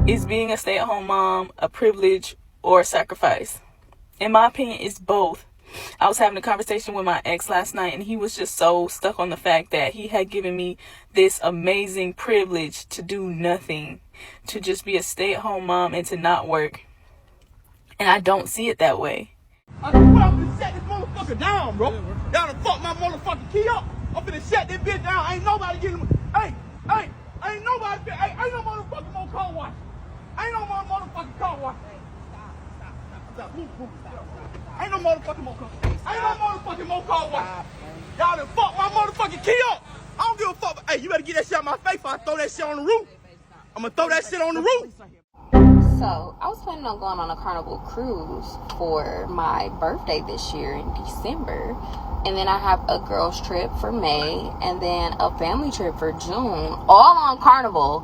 Is being a stay-at-home mom a privilege or a sacrifice? In my opinion, it's both. I was having a conversation with my ex last night, and he was just so stuck on the fact that he had given me this amazing privilege to do nothing, to just be a stay-at-home mom and to not work. And I don't see it that way. I done put up and set this motherfucker down, bro. Y'all done fucked my motherfucking key up. I'm finna shut this bitch down. Ain't nobody getting... Hey, ain't nobody... Ain't no motherfucking more car wash. Ain't no more motherfucking car wash. Stop. Ain't no motherfucking more car. Ain't no motherfucking more car wash. Y'all done fucked my motherfucking key up. I don't give a fuck. Hey, you better get that shit out my face before I throw that shit on the roof. I'm gonna throw that shit on the roof. So, I was planning on going on a Carnival cruise for my birthday this year in December. And then I have a girls trip for May. And then a family trip for June. All on Carnival.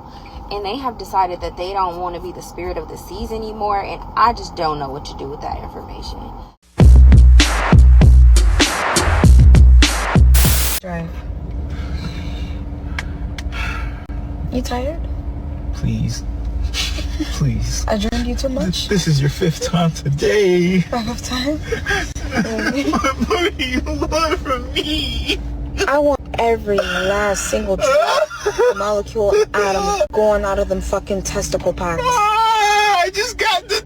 And they have decided that they don't want to be the spirit of the seas anymore. And I just don't know what to do with that information. Drive. You tired? Please. Please. I dreamed you too much? This is your 5th time today. 5th time? What do you want from me? I want every last single molecule atom going out of them fucking testicle packs. I just got the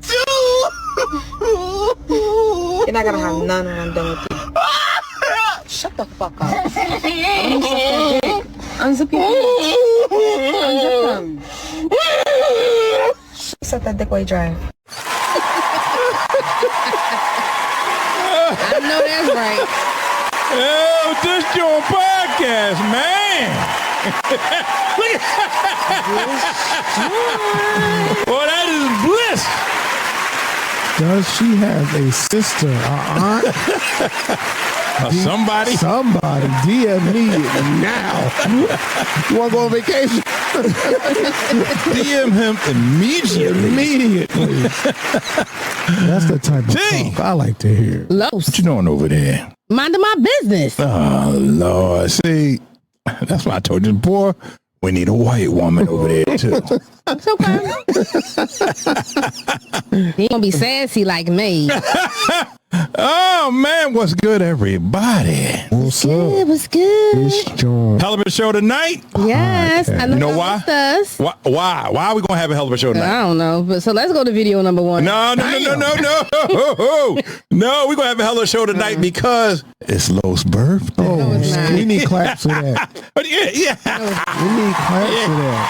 2. You're not gonna have none when I'm done with you. Shut the fuck up. Unzip your pants. Unzip them. Set that dick while you drive. I know that's right. Oh, this your podcast, man. Look at Boy, that is bliss. Does she have a sister, aunt? Somebody? Somebody. DM me now. You want to go on vacation? DM him immediately. That's the type of talk I like to hear. What you doing over there? Minding my business. Oh, Lord. See, that's why I told you, boy, we need a white woman over there, too. It's okay. He gonna be sassy like me. Oh, man, what's good, everybody? What's up? What's good? It's John. Hell of a show tonight? Yes. Okay. I know You know why? Us. Why? Why are we going to have a hell of a show tonight? I don't know. But so let's go to video number 1. No. No, we're going to have a hell of a show tonight because it's Lo's birthday. Oh, it's not. we need claps for that. But yeah. We need claps for that.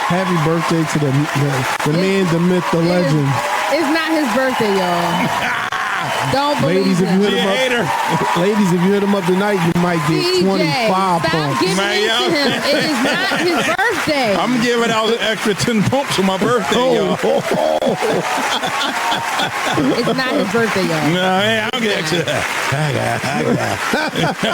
Happy birthday to the man, the myth, the legend. It's not his birthday, y'all. Don't believe Ladies, if you hit him up, ladies, if you hit him up tonight, you might get DJ, 25 stop points. giving Man, it to him. It is not his birthday. I'm giving out an extra 10 pumps for my birthday, y'all. It's not his birthday, y'all. No, I don't get extra.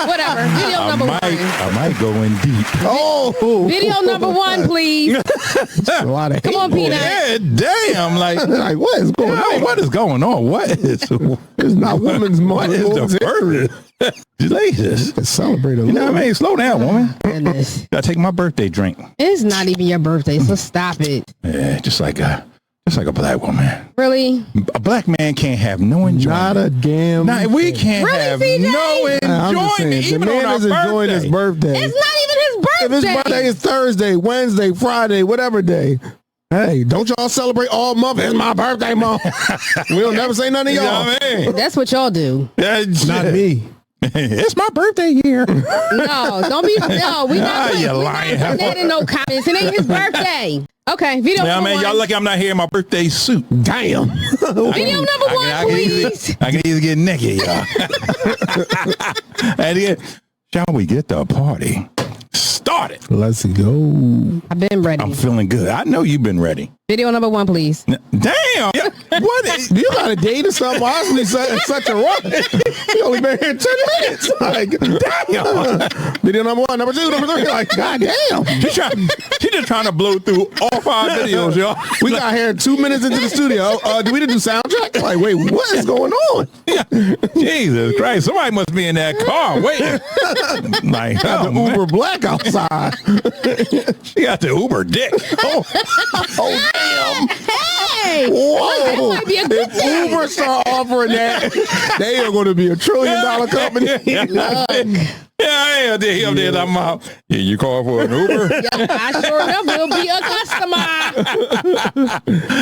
Whatever. Video number 1. I might go in deep. Oh, Video number 1, please. a lot of Come on, hate. Peanut. Yeah, damn. Like What is going on? what is going on? What is... It's not Women's What Month. is the birthday? Jesus. Let's celebrate a You know little. what I mean? Slow down, woman. Goodness. Gotta take my birthday drink. It's not even your birthday, so stop it. Yeah, just like a black woman. Really? A black man can't have no enjoyment. Not a damn. We can't Really, have CJ? no I'm just saying, enjoyment the even man on our is enjoying his birthday. It's not even his birthday. If his birthday is Thursday, Wednesday, Friday, whatever day. Hey, don't y'all celebrate all month? It's my birthday month. We'll never say none of You know y'all. what I mean? That's what y'all do. Not me. It's my birthday year. No, don't be. No, we not You putting lying. that in no comments. It ain't his birthday. Okay, video Yeah, number man, 1. y'all lucky I'm not here in my birthday suit. Damn. Video number 1, please. I can either get naked, y'all. And then, shall we get the party started? Let's go. I've been ready. I'm feeling good. I know you've been ready. Video number 1, please. Damn. What is... You got a date or something? Honestly, such a rush. You only been here 10 minutes. Like, damn. Video number 1, number 2, number 3. Like, goddamn. She just trying to blow through all 5 videos, y'all. We got here 2 minutes into the studio. Do we do sound check? Like, wait, what is going on? Jesus Christ. Somebody must be in that car waiting. Like, Got the Uber black outside. She got the Uber dick. Oh, Damn. Hey, Whoa. that might be a good If thing. Uber start offering that, they are going to be $1 trillion company. Yeah, he up there. I'm out. Yeah, you call for an Uber? I sure enough will be a customer.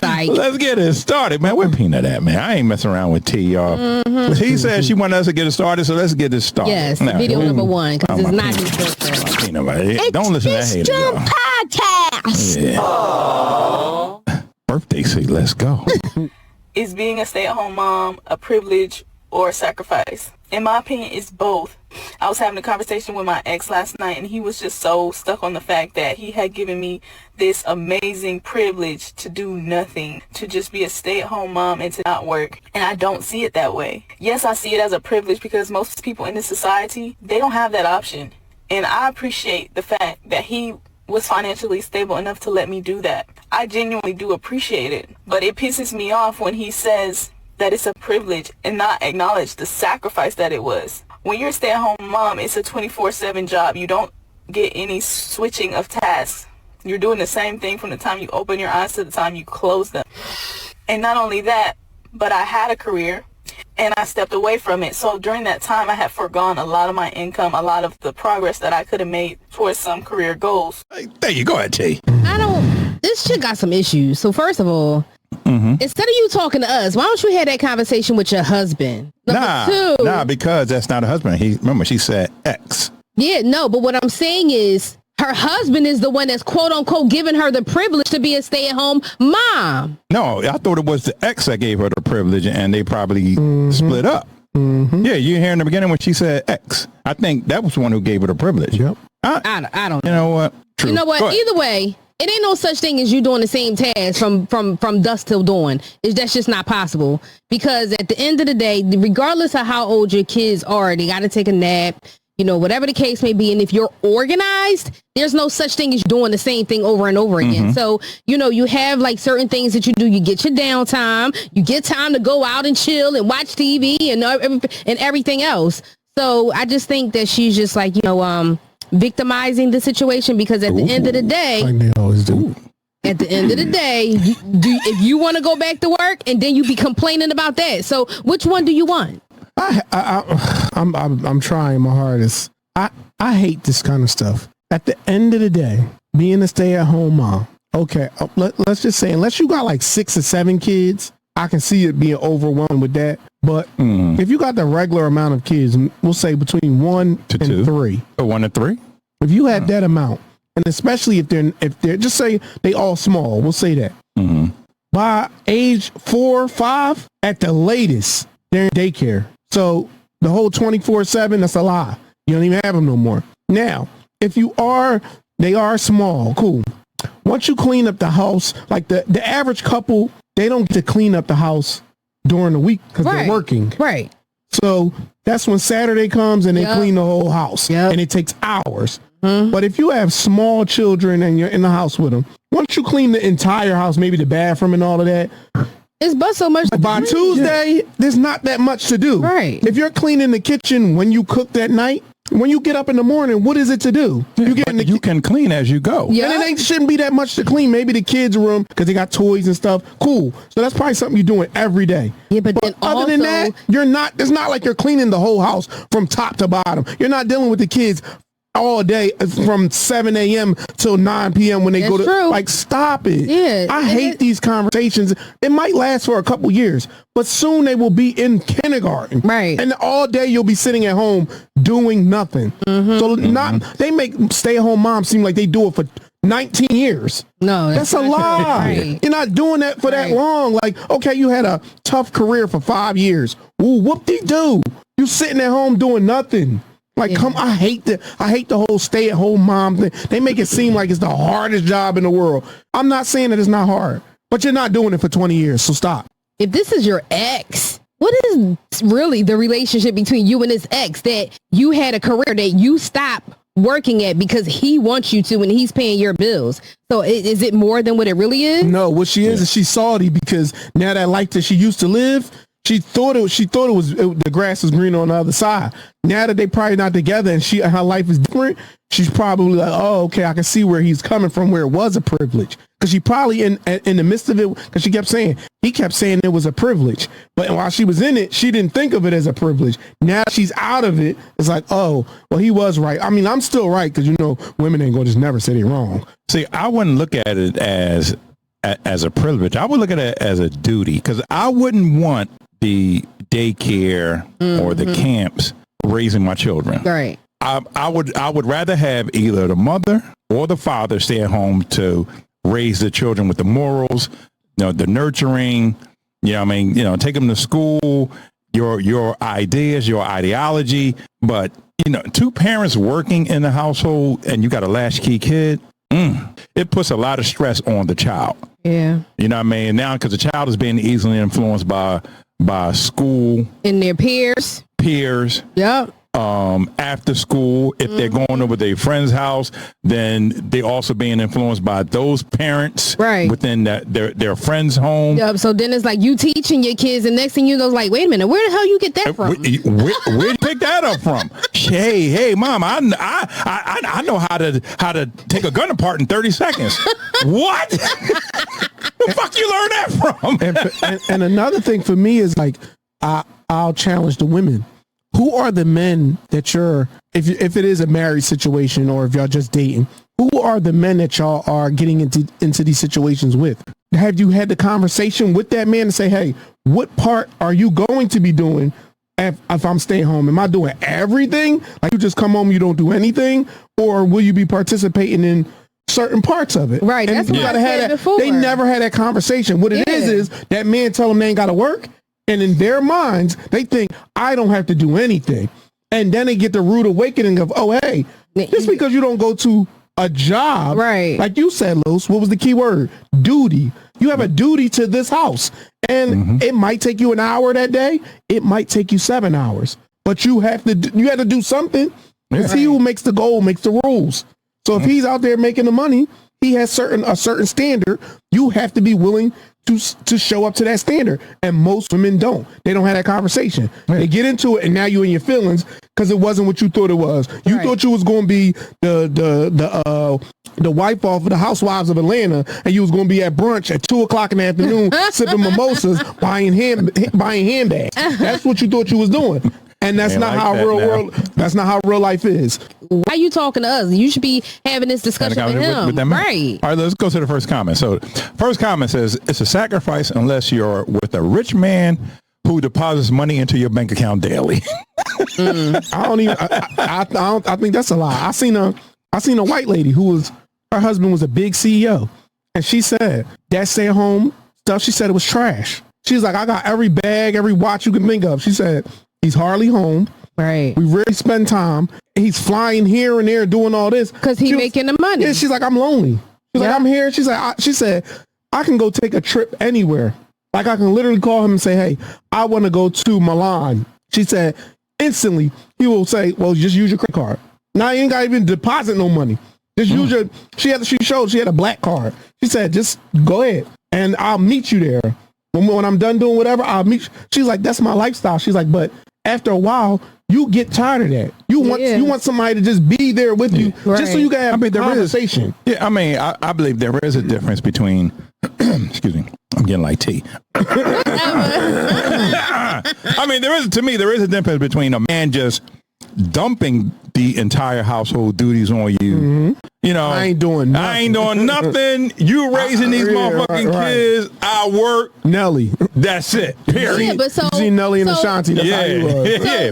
Like, Let's get it started, man. Where Peanut at, man? I ain't messing around with T, y'all. He said she wanted us to get it started, so let's get this started. yes, Now, video number one, because it's my not Peanut. his birthday. Peanut, man. Don't listen to that hater, y'all. Podcast. Yeah. Birthday suit, let's go. Is being a stay-at-home mom a privilege or a sacrifice? In my opinion, it's both. I was having a conversation with my ex last night, and he was just so stuck on the fact that he had given me this amazing privilege to do nothing, to just be a stay-at-home mom and to not work. And I don't see it that way. Yes, I see it as a privilege because most people in this society, they don't have that option. And I appreciate the fact that he was financially stable enough to let me do that. I genuinely do appreciate it. But it pisses me off when he says that it's a privilege and not acknowledge the sacrifice that it was. When you're a stay-at-home mom, it's a 24/7 job. You don't get any switching of tasks. You're doing the same thing from the time you open your eyes to the time you close them. And not only that, but I had a career and I stepped away from it. So during that time, I had forgone a lot of my income, a lot of the progress that I could have made towards some career goals. Hey, there you go, T. This shit got some issues. So first of all, instead of you talking to us, why don't you have that conversation with your husband? Number two, because that's not a husband. Remember, she said ex. yeah, no, but what I'm saying is her husband is the one that's quote unquote giving her the privilege to be a stay-at-home mom. No, I thought it was the ex that gave her the privilege, and they probably split up. Yeah, you hear in the beginning when she said ex. I think that was the one who gave her the privilege. Yep. I don't know. You know what? True. You know what? Either way, it ain't no such thing as you doing the same task from dusk till dawn. That's just not possible. Because at the end of the day, regardless of how old your kids are, they got to take a nap, you know, whatever the case may be. And if you're organized, there's no such thing as doing the same thing over and over again. So, you know, you have like certain things that you do. You get your downtime. You get time to go out and chill and watch TV and everything else. So I just think that she's just like, you know, victimizing the situation, because at the end of the day, Like they always do. at the end of the day, if you want to go back to work and then you be complaining about that. So which one do you want? I'm trying my hardest. I hate this kind of stuff. At the end of the day, being a stay-at-home mom, okay, let's just say, unless you got like 6 or 7 kids, I can see it being overwhelmed with that. But if you got the regular amount of kids, we'll say between 1 to and 2. 3. 1 to 3. If you had that amount, and especially if they're just say they all small, we'll say that. By age 4 or 5, at the latest, they're in daycare. So the whole 24/7, that's a lie. You don't even have them no more. Now, if they are small, cool. Once you clean up the house, like the average couple, they don't get to clean up the house during the week because they're working. Right. So that's when Saturday comes and they clean the whole house. And it takes hours. But if you have small children and you're in the house with them, once you clean the entire house, maybe the bathroom and all of that, it's but so much. by Tuesday, there's not that much to do. Right. If you're cleaning the kitchen when you cook that night, when you get up in the morning, what is it to do? You can clean as you go. And it shouldn't be that much to clean. Maybe the kids' room, because they got toys and stuff. Cool. So that's probably something you're doing every day. Yeah, but then other than that, it's not like you're cleaning the whole house from top to bottom. You're not dealing with the kids all day from 7 a.m. till 9 p.m. when they go to, like, stop it. Yeah. I hate these conversations. It might last for a couple years, but soon they will be in kindergarten. Right. And all day you'll be sitting at home doing nothing. So they make stay-at-home moms seem like they do it for 19 years. No, that's a lie. Right. You're not doing that for that long. Like, okay, you had a tough career for 5 years. Ooh, whoop-de-doo. You sitting at home doing nothing. Like, I hate the whole stay-at-home mom thing. They make it seem like it's the hardest job in the world. I'm not saying that it's not hard, but you're not doing it for 20 years, so stop. If this is your ex, what is really the relationship between you and this ex, that you had a career that you stopped working at because he wants you to and he's paying your bills? So is it more than what it really is? No, what she is she's salty because now that life that she used to live, she thought it was the grass was green on the other side. Now that they probably not together and her life is different, she's probably like, oh, okay, I can see where he's coming from, where it was a privilege. because she probably in the midst of it, because he kept saying it was a privilege, but while she was in it, she didn't think of it as a privilege. Now she's out of it. It's like, oh, well, he was right. I mean, I'm still right, because women ain't gonna just never say they're wrong. See, I wouldn't look at it as a privilege. I would look at it as a duty, because I wouldn't want the daycare or the camps raising my children. Right. I would rather have either the mother or the father stay at home to raise the children with the morals, the nurturing, take them to school, your ideas, your ideology. But, two parents working in the household and you got a latchkey kid, it puts a lot of stress on the child. Yeah. You know what I mean? Now, because the child is being easily influenced by school. And their peers. Yep. After school, if they're going over their friend's house, then they also being influenced by those parents within their friend's home. Yep. So then it's like you teaching your kids, and next thing you know, it's like, wait a minute, where the hell you get that from? Where'd you pick that up from? Hey, mom, I know how to take a gun apart in 30 seconds. What? The fuck you learn that from? And another thing for me is like, I'll challenge the women. Who are the men that if it is a married situation or if y'all just dating, who are the men that y'all are getting into these situations with? Have you had the conversation with that man to say, hey, what part are you going to be doing if I'm staying home? Am I doing everything? Like you just come home, you don't do anything? Or will you be participating in certain parts of it? Right. And that's what I said before. They never had that conversation. What it is that man tell them they ain't got to work. And in their minds, they think, I don't have to do anything. And then they get the rude awakening of, oh, hey, just because you don't go to a job, right? Like you said, Los, what was the key word? Duty. You have a duty to this house. And it might take you an hour that day. It might take you 7 hours. But you have to do something. Because he who makes the goal makes the rules. So if he's out there making the money, he has a certain standard. You have to be willing to show up to that standard, and most women don't. They don't have that conversation. They get into it, and now you in your feelings because it wasn't what you thought it was. You thought you was going to be the wife off of the Housewives of Atlanta, and you was going to be at brunch at 2:00 in the afternoon sipping mimosas, buying handbags. That's what you thought you was doing. And that's not how that's not how real life is. Why are you talking to us? You should be having this discussion with him. With right. All right, let's go to the first comment. So first comment says, it's a sacrifice unless you're with a rich man who deposits money into your bank account daily. I think that's a lie. I seen a white lady her husband was a big CEO. And she said that stay at home stuff, she said it was trash. She's like, I got every bag, every watch you can think of. She said, he's hardly home. Right. We really spend time. He's flying here and there doing all this. Because he's making the money. Yeah, she's like, I'm lonely. She's like, I'm here. She's like, she said, I can go take a trip anywhere. Like I can literally call him and say, hey, I want to go to Milan. She said, instantly, he will say, well, just use your credit card. Now you ain't got to even deposit no money. Just use your, she had a black card. She said, just go ahead and I'll meet you there. When I'm done doing whatever, I'll meet you. She's like, that's my lifestyle. She's like, but after a while, you get tired of that. You want somebody to just be there with you, just so you can have a conversation. I believe there is a difference between, excuse me, I'm getting like tea. There is a difference between a man just dumping the entire household duties on you. You know, I ain't doing nothing. You raising these motherfucking kids. I work. Nelly. That's it. Period. Yeah, but so see Nelly and Ashanti. That's how he was.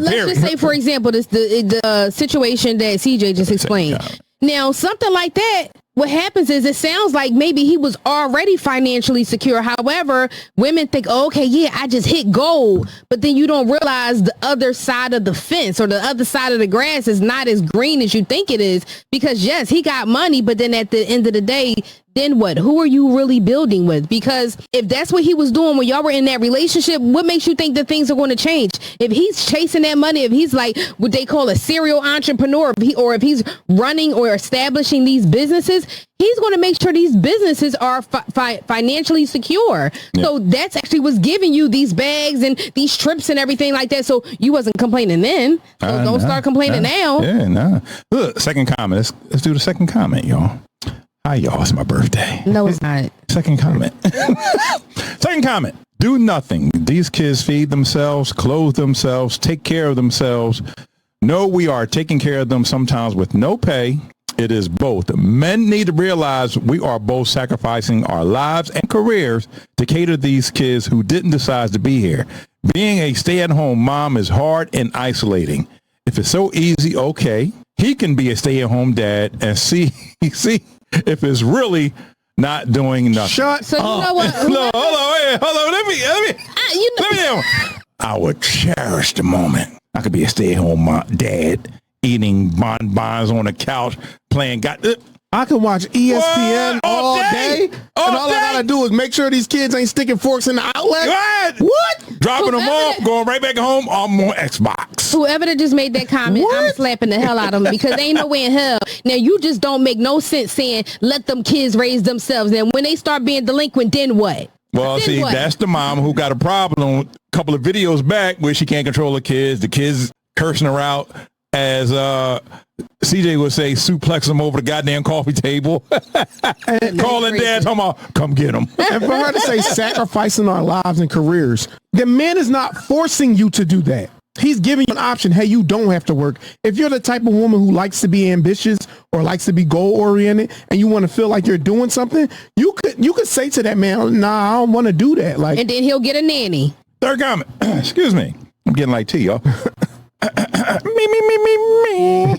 Let's just say, for example, the situation that CJ just explained. Now, something like that, what happens is it sounds like maybe he was already financially secure. However, women think, oh, okay, yeah, I just hit gold. But then you don't realize the other side of the fence or the other side of the grass is not as green as you think it is. Because, yes, he got money. But then at the end of the day, then what? Who are you really building with? Because if that's what he was doing when y'all were in that relationship, what makes you think that things are going to change? If he's chasing that money, if he's like what they call a serial entrepreneur, if he's running or establishing these businesses, he's going to make sure these businesses are financially secure. Yeah. So that's actually what's giving you these bags and these trips and everything like that. So you wasn't complaining then. So don't start complaining now. Yeah, no. Look, second comment. Let's do the second comment, y'all. Hi, y'all. It's my birthday. No, it's not. Second comment. Second comment. Do nothing. These kids feed themselves, clothe themselves, take care of themselves. No, we are taking care of them sometimes with no pay. It is both. Men need to realize we are both sacrificing our lives and careers to cater to these kids who didn't decide to be here. Being a stay-at-home mom is hard and isolating. If it's so easy, okay, he can be a stay-at-home dad and see if it's really not doing nothing. Shut So you up. know what? No, hold on. Let me. I would cherish the moment. I could be a stay-at-home dad, eating bonbons on the couch, playing. I can watch ESPN all day, and all I gotta do is make sure these kids ain't sticking forks in the outlet. What? Dropping them off, going right back home. I'm on Xbox. Whoever that just made that comment, I'm slapping the hell out of them because they ain't no way in hell. Now, you just don't make no sense saying let them kids raise themselves. And when they start being delinquent, then what? Well, Then see, what? that's the mom who got a problem a couple of videos back where she can't control the kids cursing her out as CJ would say, suplex them over the goddamn coffee table. Calling dad, talking about, come get them. And for her to say sacrificing our lives and careers, the man is not forcing you to do that. He's giving you an option. Hey, you don't have to work. If you're the type of woman who likes to be ambitious or likes to be goal oriented and you want to feel like you're doing something, you could say to that man, nah, I don't want to do that. Like, And then he'll get a nanny. Third comment. Excuse me. I'm getting like tea, y'all. Me.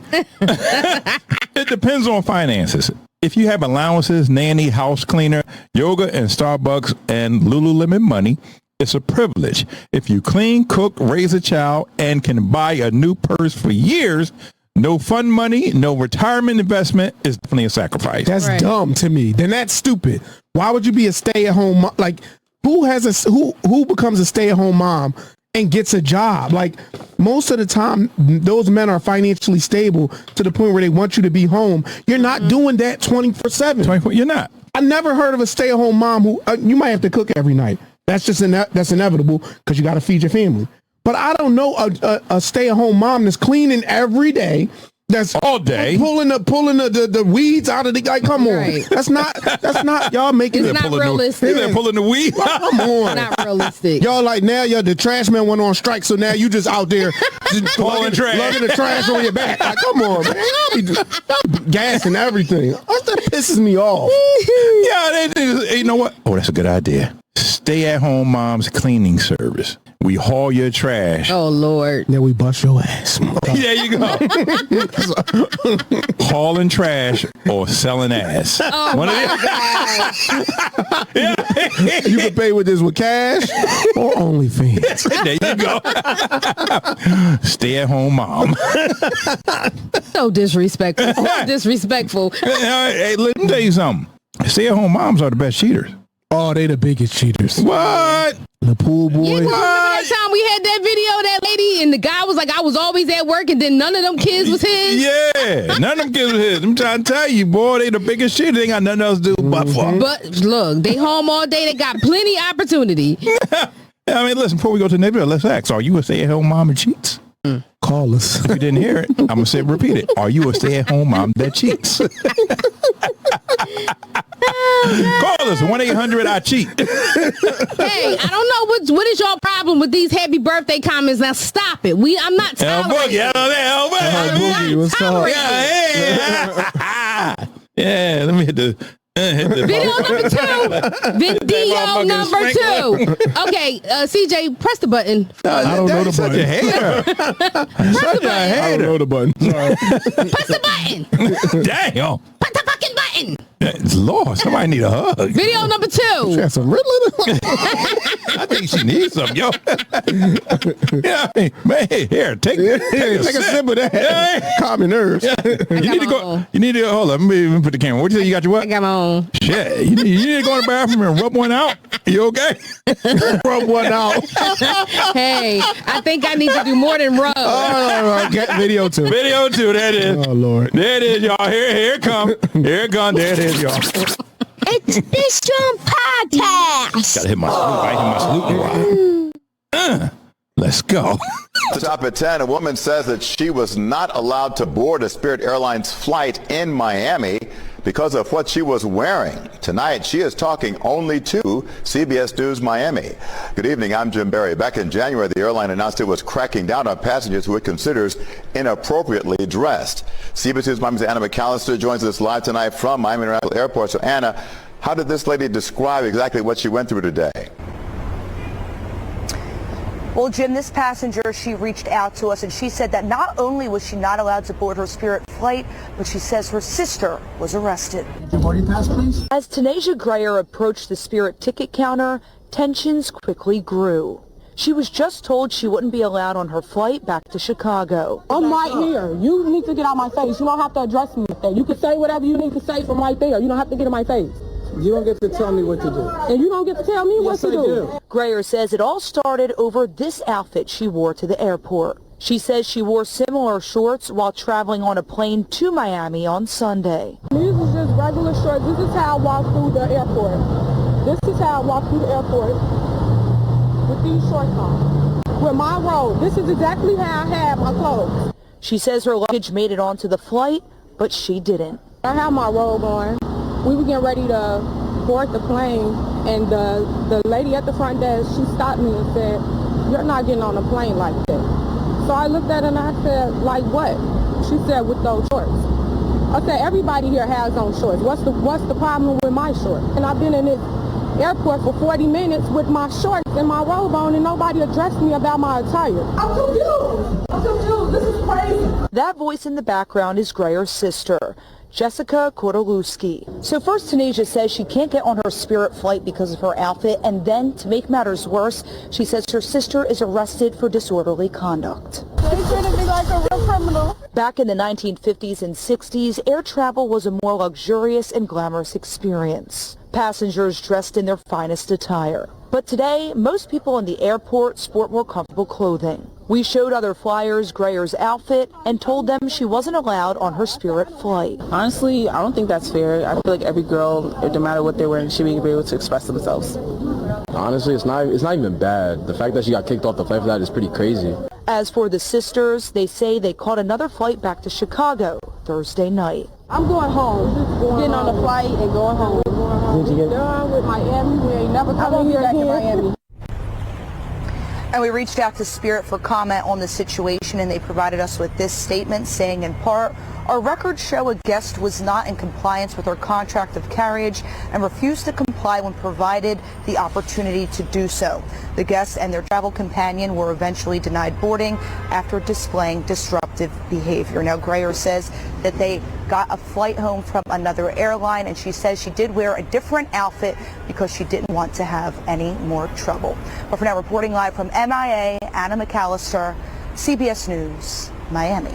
It depends on finances. If you have allowances, nanny, house cleaner, yoga, and Starbucks and Lululemon money, it's a privilege. If you clean, cook, raise a child, and can buy a new purse for years, no fund money, no retirement investment is definitely a sacrifice. that's Right. dumb to me. Then that's stupid. Why would you be a stay-at-home mom? Like, who becomes a stay-at-home mom and gets a job? Like, most of the time, those men are financially stable to the point where they want you to be home. You're not doing that 24/7. You're not. I never heard of a stay-at-home mom who you might have to cook every night. That's just that's inevitable because you got to feed your family. But I don't know a stay-at-home mom that's cleaning every day. That's all day pulling the weeds out of the guy. Come on, Right. that's not y'all making It's it. not realistic. They're pulling the weed. Come on, Not realistic. y'all like now the trash man went on strike, so now you just out there just Hauling trash. lugging the trash on your back. Like, come on, man, y'all be gassing everything. That pisses me off. Yeah, you know what? Oh, that's a good idea. Stay-at-home mom's cleaning service. We haul your trash. Oh, Lord. Then we bust your ass. There you go. Hauling trash or selling ass. Oh, One of my the- God. You can pay with this with cash or OnlyFans. There you go. Stay-at-home mom. So disrespectful. So disrespectful. Hey, let me tell you something. Stay-at-home moms are the best cheaters. Oh, they the biggest cheaters. What? The pool Yeah, boys. 'cause remember that time we had that video of that lady and the guy was like, I was always at work and then none of them kids was his? Yeah, none of them kids was his. I'm trying to tell you, boy, they the biggest cheaters. They ain't got nothing else to do but fuck. But look, they home all day. They got plenty opportunity. I mean, listen, before we go to the neighborhood, let's ask, are you a stay-at-home mom that cheats? Call us. If you didn't hear it, I'm going to repeat it. Are you a stay-at-home mom that cheats? Call us, 1-800-I-CHEAT. Hey, I don't know what is your problem with these happy birthday comments. Now stop it. I'm not tolerating. Boogie, what's up? Yeah, let me hit the... Video number two. Okay, CJ, press the button. I don't know the Such button. a hater. Such a I don't know hater. the button. Sorry. Press the button. Damn. Press the fucking button. Lord, somebody need a hug. Video number two. That's a riddle. I think she needs some, yo. Yeah, hey, man, here, take Take a sip of that. Yeah. Calm your nerves. You need to go. You need to hold up. Let me put the camera. What do you say? You got your I what? got my own. Shit. You need to go in the bathroom and rub one out. You okay? Rub one out. Hey, I think I need to do more than rub. Oh, get video two. Video 2. There it is. Oh, Lord. There it is, y'all. Here it come. Here it come. There it is, y'all. It's this John podcast. Gotta hit my salute. Let's go. Top at 10, a woman says that she was not allowed to board a Spirit Airlines flight in Miami because of what she was wearing. Tonight, she is talking only to CBS News Miami. Good evening, I'm Jim Berry. Back in January, the airline announced it was cracking down on passengers who it considers inappropriately dressed. CBS News Miami's Anna McAllister joins us live tonight from Miami International Airport. So Anna, how did this lady describe exactly what she went through today? Well, Jim, this passenger, she reached out to us and she said that not only was she not allowed to board her Spirit flight, but she says her sister was arrested. Your boarding pass, please. As Tanasia Grayer approached the Spirit ticket counter, tensions quickly grew. She was just told she wouldn't be allowed on her flight back to Chicago. I'm right here. You need to get out my face. You don't have to address me like that. You can say whatever you need to say from right there. You don't have to get in my face. You don't get to tell me what to do. And you don't get to tell me what to do. Grayer says it all started over this outfit she wore to the airport. She says she wore similar shorts while traveling on a plane to Miami on Sunday. These is just regular shorts. This is how I walk through the airport. This is how I walk through the airport with these shorts on. With my robe. This is exactly how I have my clothes. She says her luggage made it onto the flight, but she didn't. I have my robe on. We were getting ready to board the plane, and the lady at the front desk, she stopped me and said, "You're not getting on a plane like that." So I looked at her and I said, "Like what?" She said, "With those shorts." I said, "Everybody here has on shorts. What's the problem with my shorts?" And I've been in this airport for 40 minutes with my shorts and my robe on, and nobody addressed me about my attire. I'm confused. I'm confused. This is crazy. That voice in the background is Grayer's sister, Jessica Kordelewski. So first, Tanasia says she can't get on her Spirit flight because of her outfit, and then, to make matters worse, she says her sister is arrested for disorderly conduct. They treated me like a real criminal. Back in the 1950s and 60s, air travel was a more luxurious and glamorous experience. Passengers dressed in their finest attire. But today, most people in the airport sport more comfortable clothing. We showed other flyers Grayer's outfit and told them she wasn't allowed on her Spirit flight. Honestly, I don't think that's fair. I feel like every girl, no matter what they're wearing, should be able to express themselves. Honestly, it's not even bad. The fact that she got kicked off the flight for that is pretty crazy. As for the sisters, they say they caught another flight back to Chicago Thursday night. I'm going home. Getting on the flight and going home. Done with Miami. We ain't never coming here again. Miami. And we reached out to Spirit for comment on the situation, and they provided us with this statement saying, in part, our records show a guest was not in compliance with her contract of carriage and refused to comply when provided the opportunity to do so. The guest and their travel companion were eventually denied boarding after displaying disruptive behavior. Now, Grayer says that they got a flight home from another airline, and she says she did wear a different outfit because she didn't want to have any more trouble. But for now, reporting live from MIA, Anna McAllister, CBS News, Miami.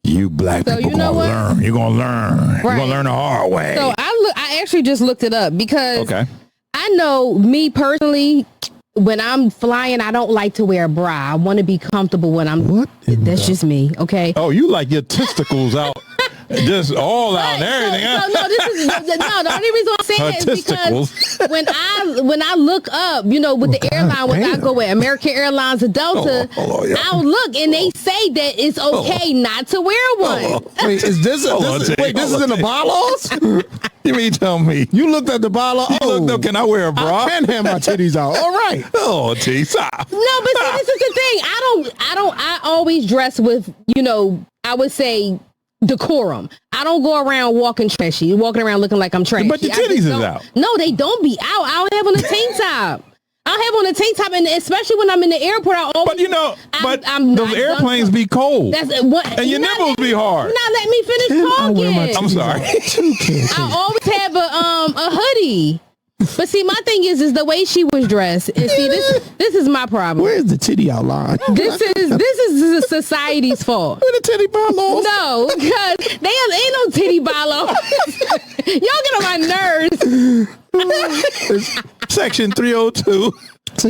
You black people gonna learn. You're gonna learn. Right. You're gonna learn the hard way. So I actually just looked it up because I know me personally, when I'm flying, I don't like to wear a bra. I want to be comfortable when I'm. That's just me. Okay. Oh, you like your testicles out. Just all out and everything. The only reason I'm saying it is because when I look up, with the airline, when I go with American Airlines or Delta, I'll look and they say that it's okay not to wear one. Wait, is this is in the bylaws? You mean tell me? You looked at the bylaw? You looked up, can I wear a bra? I can have my titties out. All right. Oh, geez. No, but see, this is the thing. I always dress with, I would say, decorum. I don't go around walking around looking like I'm trashy. But the titties is out. No, they don't be out. I'll have on a tank top. And especially when I'm in the airport, I always. But those airplanes be cold. And your nipples be hard. Not let me finish talking. I'm sorry. I always have a hoodie. But see, my thing is the way she was dressed. And see, this is my problem. Where's the titty outline? This is society's fault. Where the titty bylaws? No, because ain't no titty bylaws. Y'all get on my nerves. Section 302.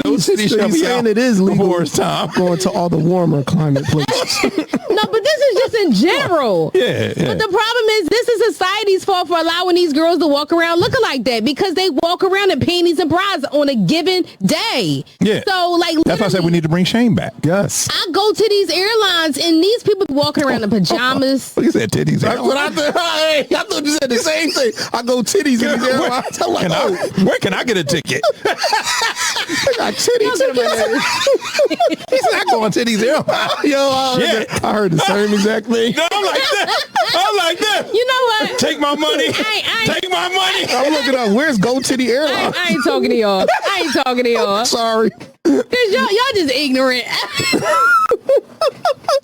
No city shall be saying out it is legal before it's time. going to all the warmer climate places. No, but this is just in general. Yeah. But the problem is, this is society's fault for allowing these girls to walk around looking like that, because they walk around in panties and bras on a given day. Yeah. So, like, That's why I said we need to bring shame back. Yes. I go to these airlines and these people be walking around in pajamas. Look at that titties. That's what I thought. Hey, I thought you said the same thing. I go titties in these airlines. I'm like, Where can I get a ticket? I got titty tickets. He said, I go on titties airline. Yo, I heard the same exact thing. No, I'm like that. I'm like that. You know what? Take my money. Take my money. I'm looking up, where's Go Titty Airlines? I ain't talking to y'all. I ain't talking to y'all. Sorry. Because y'all just ignorant.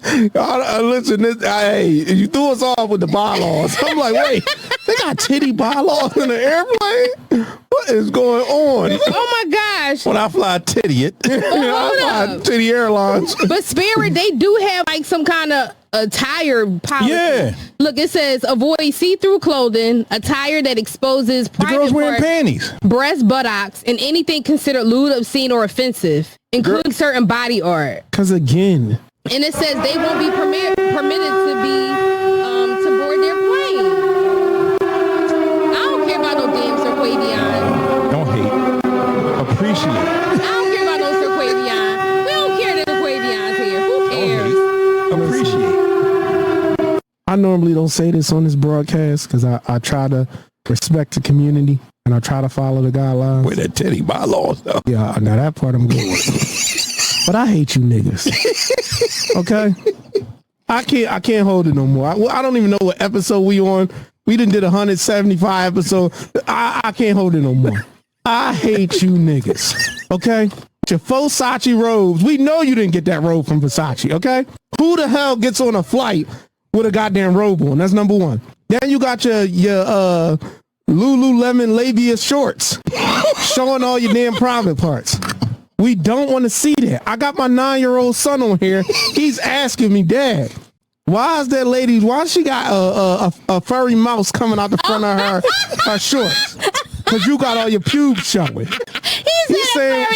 Listen, hey, you threw us off with the bylaws. I'm like, wait, they got titty bylaws in the airplane? What is going on? Oh my gosh. When I fly titty, I fly Titty Airlines. But Spirit, they do have like some kind of attire policy. Yeah. Look, it says avoid see-through clothing, attire that exposes private girls wearing parts, panties, breast, buttocks, and anything considered lewd, obscene, or offensive, including certain body art. Because again, and it says they won't be permitted to be to board their plane. I don't care about no damn Cirquavion. Don't hate. Appreciate. I don't care about no Cirquavion. We don't care that Cirquavion's here. Who cares? Appreciate. I normally don't say this on this broadcast because I try to respect the community and I try to follow the guidelines. With that titty bylaws, though. Yeah, now that part I'm good with. But I hate you niggas. Okay? I can't hold it no more. I don't even know what episode we on. We done did 175 episodes. I can't hold it no more. I hate you niggas. Okay? Your faux Versace robes. We know you didn't get that robe from Versace, okay? Who the hell gets on a flight with a goddamn robe on? That's number one. Then you got your Lululemon labia shorts showing all your damn private parts. We don't want to see that. I got my 9-year-old son on here. He's asking me, Dad, why is that lady, why she got a furry mouse coming out the front of her shorts? Because you got all your pubes showing. He's saying,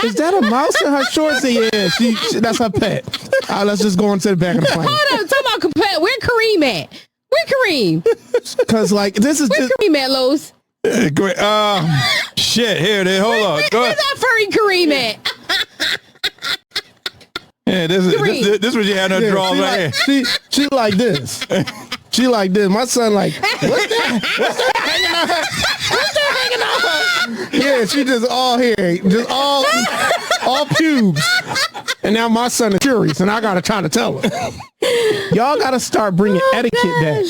is that a mouse in her shorts? Yeah, she that's her pet. All right, let's just go into the back of the plane. Hold on, talk about pet. Where Kareem at? Where Kareem? Because like this is where Kareem at, Los? Great. Shit. Here it is. Hold on. Go ahead. Where's that furry Kareem at? Yeah, this is what you had in her drawers right here. She like this. She like this. My son like, what's that? What's that hanging on her? What's that hanging on her? Yeah, she just all here. Just all pubes. And now my son is curious and I gotta try to tell him. Y'all gotta start bringing etiquette back.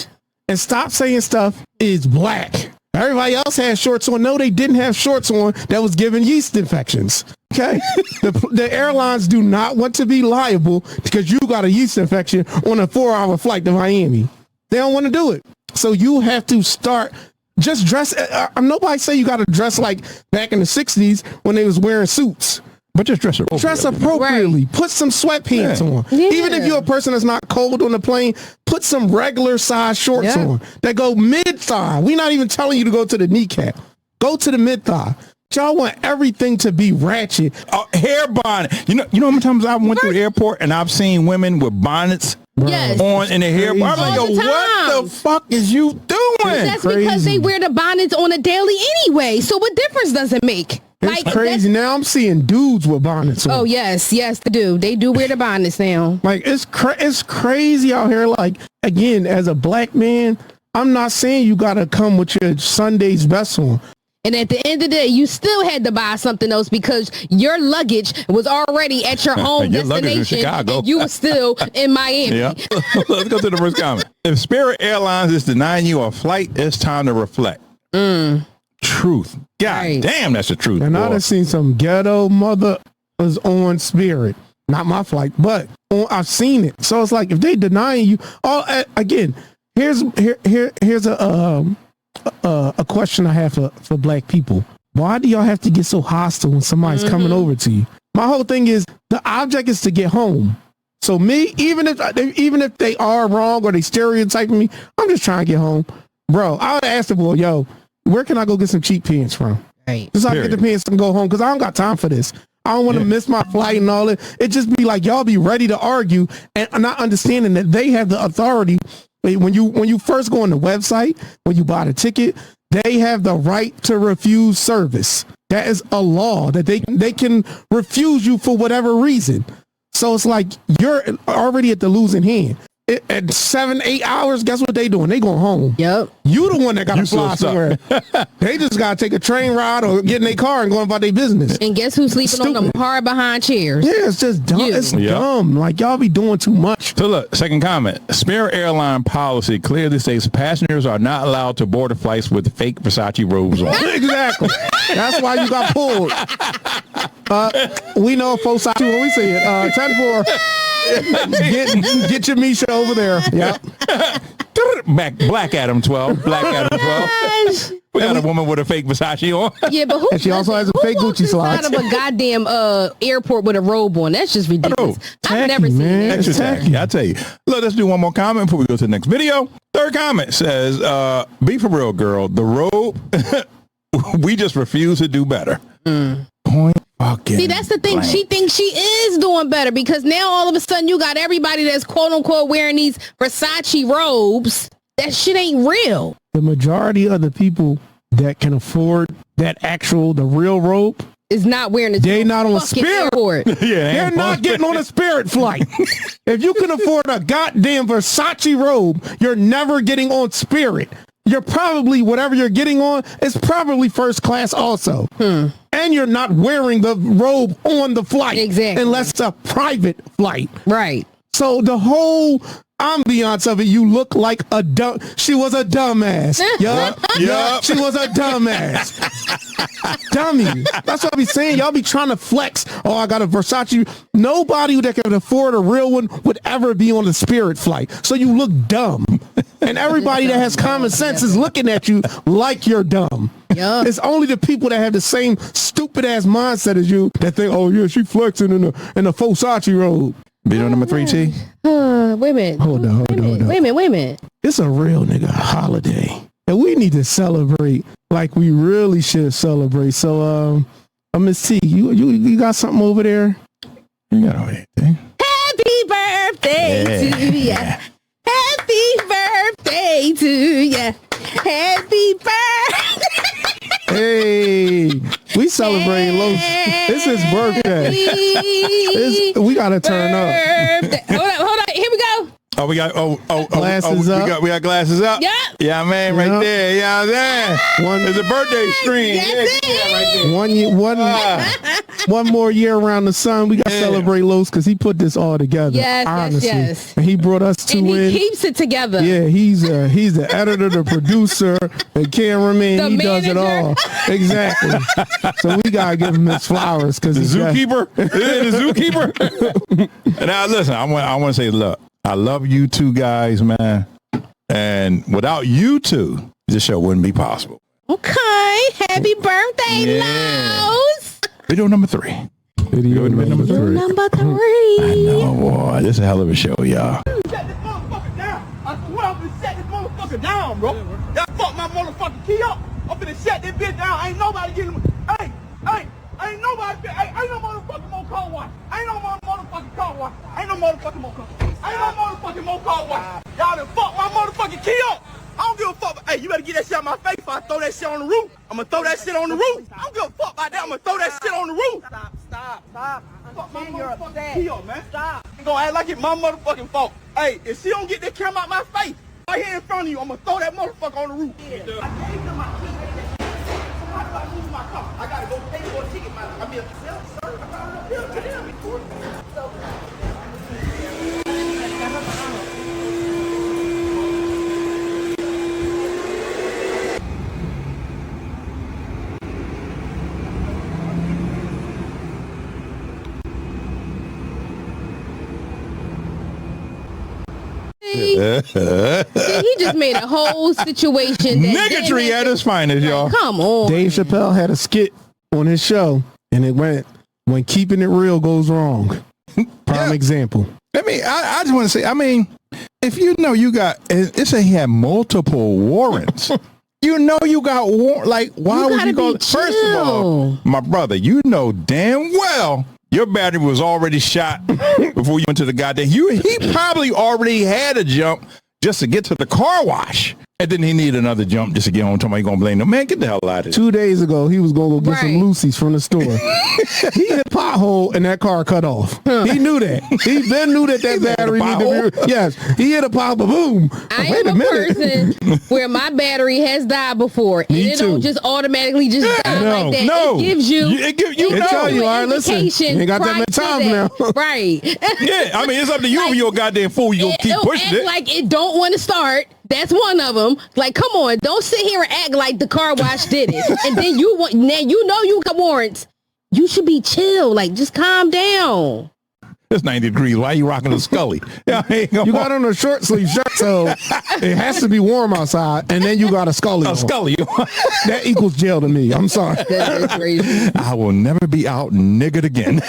And stop saying stuff is black. Everybody else had shorts on. No, they didn't have shorts on that was giving yeast infections. Okay? The airlines do not want to be liable because you got a yeast infection on a 4-hour flight to Miami. They don't want to do it. So you have to start just dress. Nobody say you got to dress like back in the 60s when they was wearing suits. But just dress appropriately. Dress appropriately. Right. Put some sweatpants on. Yeah. Even if you're a person that's not cold on the plane, put some regular size shorts on that go mid-thigh. We're not even telling you to go to the kneecap. Go to the mid-thigh. Y'all want everything to be ratchet. Hair bonnet. You know how many times I went through the airport and I've seen women with bonnets on in the hair bonnet. I'm like, yo, what the fuck is you doing? That's because they wear the bonnets on a daily anyway. So what difference does it make? It's crazy. Now I'm seeing dudes with bonnets on. Oh, yes, they do. They do wear the bonnets now. Like, it's crazy out here. Like, again, as a black man, I'm not saying you got to come with your Sunday's best on. And at the end of the day, you still had to buy something else because your luggage was already at your home destination. And you were still in Miami. Yeah. Let's go to the first comment. If Spirit Airlines is denying you a flight, it's time to reflect. Truth. God damn, that's the truth. And I done seen some ghetto mother was on Spirit. Not my flight, but I've seen it. So it's like if they denying you, again, here's a question I have for black people. Why do y'all have to get so hostile when somebody's coming over to you? My whole thing is the object is to get home. So me, even if they are wrong or they stereotyping me, I'm just trying to get home. Bro, I would ask the boy, yo, where can I go get some cheap pants from? Right. Just so I can get the pants and go home because I don't got time for this. I don't want to miss my flight and all that. It just be like y'all be ready to argue and not understanding that they have the authority. When you first go on the website, when you buy the ticket, they have the right to refuse service. That is a law that they can refuse you for whatever reason. So it's like you're already at the losing hand. At 7-8 hours, guess what they doing? They going home. Yep. You the one that got to fly somewhere. They just got to take a train ride or get in their car and go about their business. And guess who's sleeping on them hard behind chairs? Yeah, it's just dumb. It's dumb. Like, y'all be doing too much. So look, second comment. Spirit airline policy clearly states passengers are not allowed to board flights with fake Versace robes on. Exactly. That's why you got pulled. We know Versace when we see it. 10-4. Get your Misha over there. Yep. Black Adam 12. Black Adam 12. We got a woman with a fake Versace on. Yeah, but who? And she also has a fake Gucci slides. Out of a goddamn airport with a robe on. That's just ridiculous. I've never seen that. Extra tacky. I tell you. Look, let's do one more comment before we go to the next video. Third comment says, "Be for real, girl. The robe. We just refuse to do better." Point fucking. See, that's the thing. blank. She thinks she is doing better because now all of a sudden you got everybody that's quote unquote wearing these Versace robes. That shit ain't real. The majority of the people that can afford the real robe is not wearing it. They not on a Spirit. They're not getting on a Spirit flight. If you can afford a goddamn Versace robe, you're never getting on Spirit. You're probably, whatever you're getting on, is probably first class also. And you're not wearing the robe on the flight. Exactly. Unless it's a private flight. Right. So the whole ambiance of it, you look like she was a dumbass. Yup. She was a dumbass. Dummy. That's what I be saying. Y'all be trying to flex. Oh, I got a Versace. Nobody that can afford a real one would ever be on the Spirit flight. So you look dumb. And everybody that has common sense is looking at you like you're dumb. Yep. It's only the people that have the same stupid ass mindset as you that think, oh yeah, she flexing in a Versace robe. Video number 3, T. Wait a minute. Hold on. Wait a minute. It's a real nigga holiday. And we need to celebrate like we really should celebrate. So, Miss T, you got something over there? You got anything? Happy birthday to ya. Happy birthday to ya. Happy birthday. Hey, we celebrating Los. It's his birthday. We gotta turn up. Hold on. Here we go. Oh, we got glasses up. We got glasses up. Yeah. Yeah, man, right there. Yeah, there. There's a birthday stream. Yes, right there. One more year around the sun. We got to celebrate Los because he put this all together. Yes. And he brought us two and in. He keeps it together. Yeah, he's the editor, the producer, the cameraman. He does it all. Exactly. So we gotta give him his flowers because the zookeeper. The zookeeper. Now listen, I want to say, look, I love you two guys, man. And without you two, this show wouldn't be possible. Okay. Happy birthday, Los. Video number 3. Video number 3. Number 3. I know, boy. This is a hell of a show, y'all. Set this motherfucker down. I swear I'm finna set this motherfucker down, bro. Y'all fuck my motherfucking key up. I'm finna set this bitch down. Ain't nobody getting. Hey, ain't nobody. Ain't no motherfucking more car wash. Ain't no motherfucking car wash. Ain't no motherfucking more car. Ain't no motherfucking more car wash. Y'all done fuck my motherfucking key up. I don't give a fuck. Hey, you better get that shit out my face before I throw that shit on the roof. I'm gonna throw that shit on the roof. I don't give a fuck about that. I'm gonna throw that shit on the roof. Stop. Fuck my motherfucking key up, man. Stop. You gonna act like it's my motherfucking fault. Hey, if she don't get that camera out my face, right here in front of you, I'm gonna throw that motherfucker on the roof. I gave them my key. How do I lose my car? I gotta go pay for a ticket. I mean, sir, I'm not here to them before. He just made a whole situation. Niggatry at its finest, y'all. Come on. Dave Chappelle had a skit on his show, and it went, when keeping it real goes wrong. Prime example. I mean, I just want to say, I mean, if you know you got, it said he had multiple warrants. You know you got warrant. Like, why would you go? First of all, my brother, you know damn well your battery was already shot before you went to the goddamn. He probably already had a jump just to get to the car wash. And then he needed another jump just to get home. Somebody gonna blame him. Man, get the hell out of here. 2 days ago, he was gonna go get some Lucy's from the store. He hit a pothole and that car cut off. He knew that. He then knew that battery needed to be. Yes, he hit a pothole. Boom. I am a person where my battery has died before. And it don't just automatically just die like that. No. It gives you. It tell you, all right, listen, you ain't got that many times now. Right. Yeah, I mean, it's up to you if you're a goddamn fool. You gonna keep pushing it. Like it don't want to start. That's one of them. Like, come on, don't sit here and act like the car wash did it. And then you know you got warrants. You should be chill. Like, just calm down. It's 90 degrees. Why are you rocking a Scully? You got on a short sleeve shirt, so it has to be warm outside. And then you got a Scully. A Scully. That equals jail to me. I'm sorry. That's crazy. I will never be out niggered again.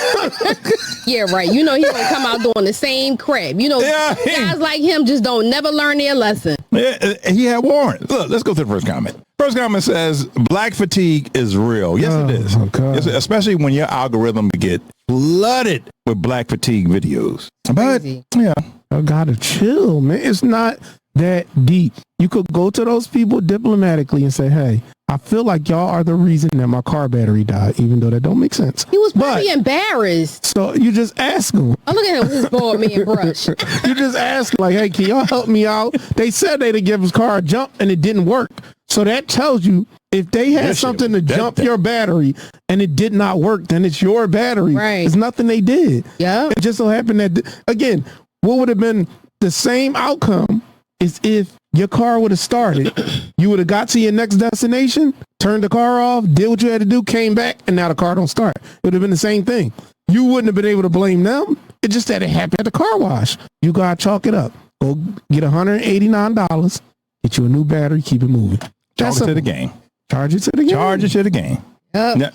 Yeah, right. You know he gonna come out doing the same crap. You know, guys like him just don't never learn their lesson. Yeah, he had warrants. Look, let's go to the first comment. First comment says, black fatigue is real. Yes, it is. Yes, especially when your algorithm get flooded with black fatigue videos. But, yeah. I gotta chill, man. It's not that deep. You could go to those people diplomatically and say, hey, I feel like y'all are the reason that my car battery died, even though that don't make sense. He was probably embarrassed. So you just ask them. Oh, look at him with his bald man brush. You just ask, like, hey, can y'all help me out? They said they'd give his car a jump and it didn't work. So that tells you if they had something to jump your battery and it did not work, then it's your battery. Right. It's nothing they did. Yeah. It just so happened that, again, what would have been the same outcome is if your car would have started, you would have got to your next destination, turned the car off, did what you had to do, came back, and now the car don't start. It would have been the same thing. You wouldn't have been able to blame them. It just that it happened at the car wash. You got to chalk it up. Go get $189, get you a new battery, keep it moving. Charge it to the game. Charge it to the game. Charge it to the game. Yep. Now,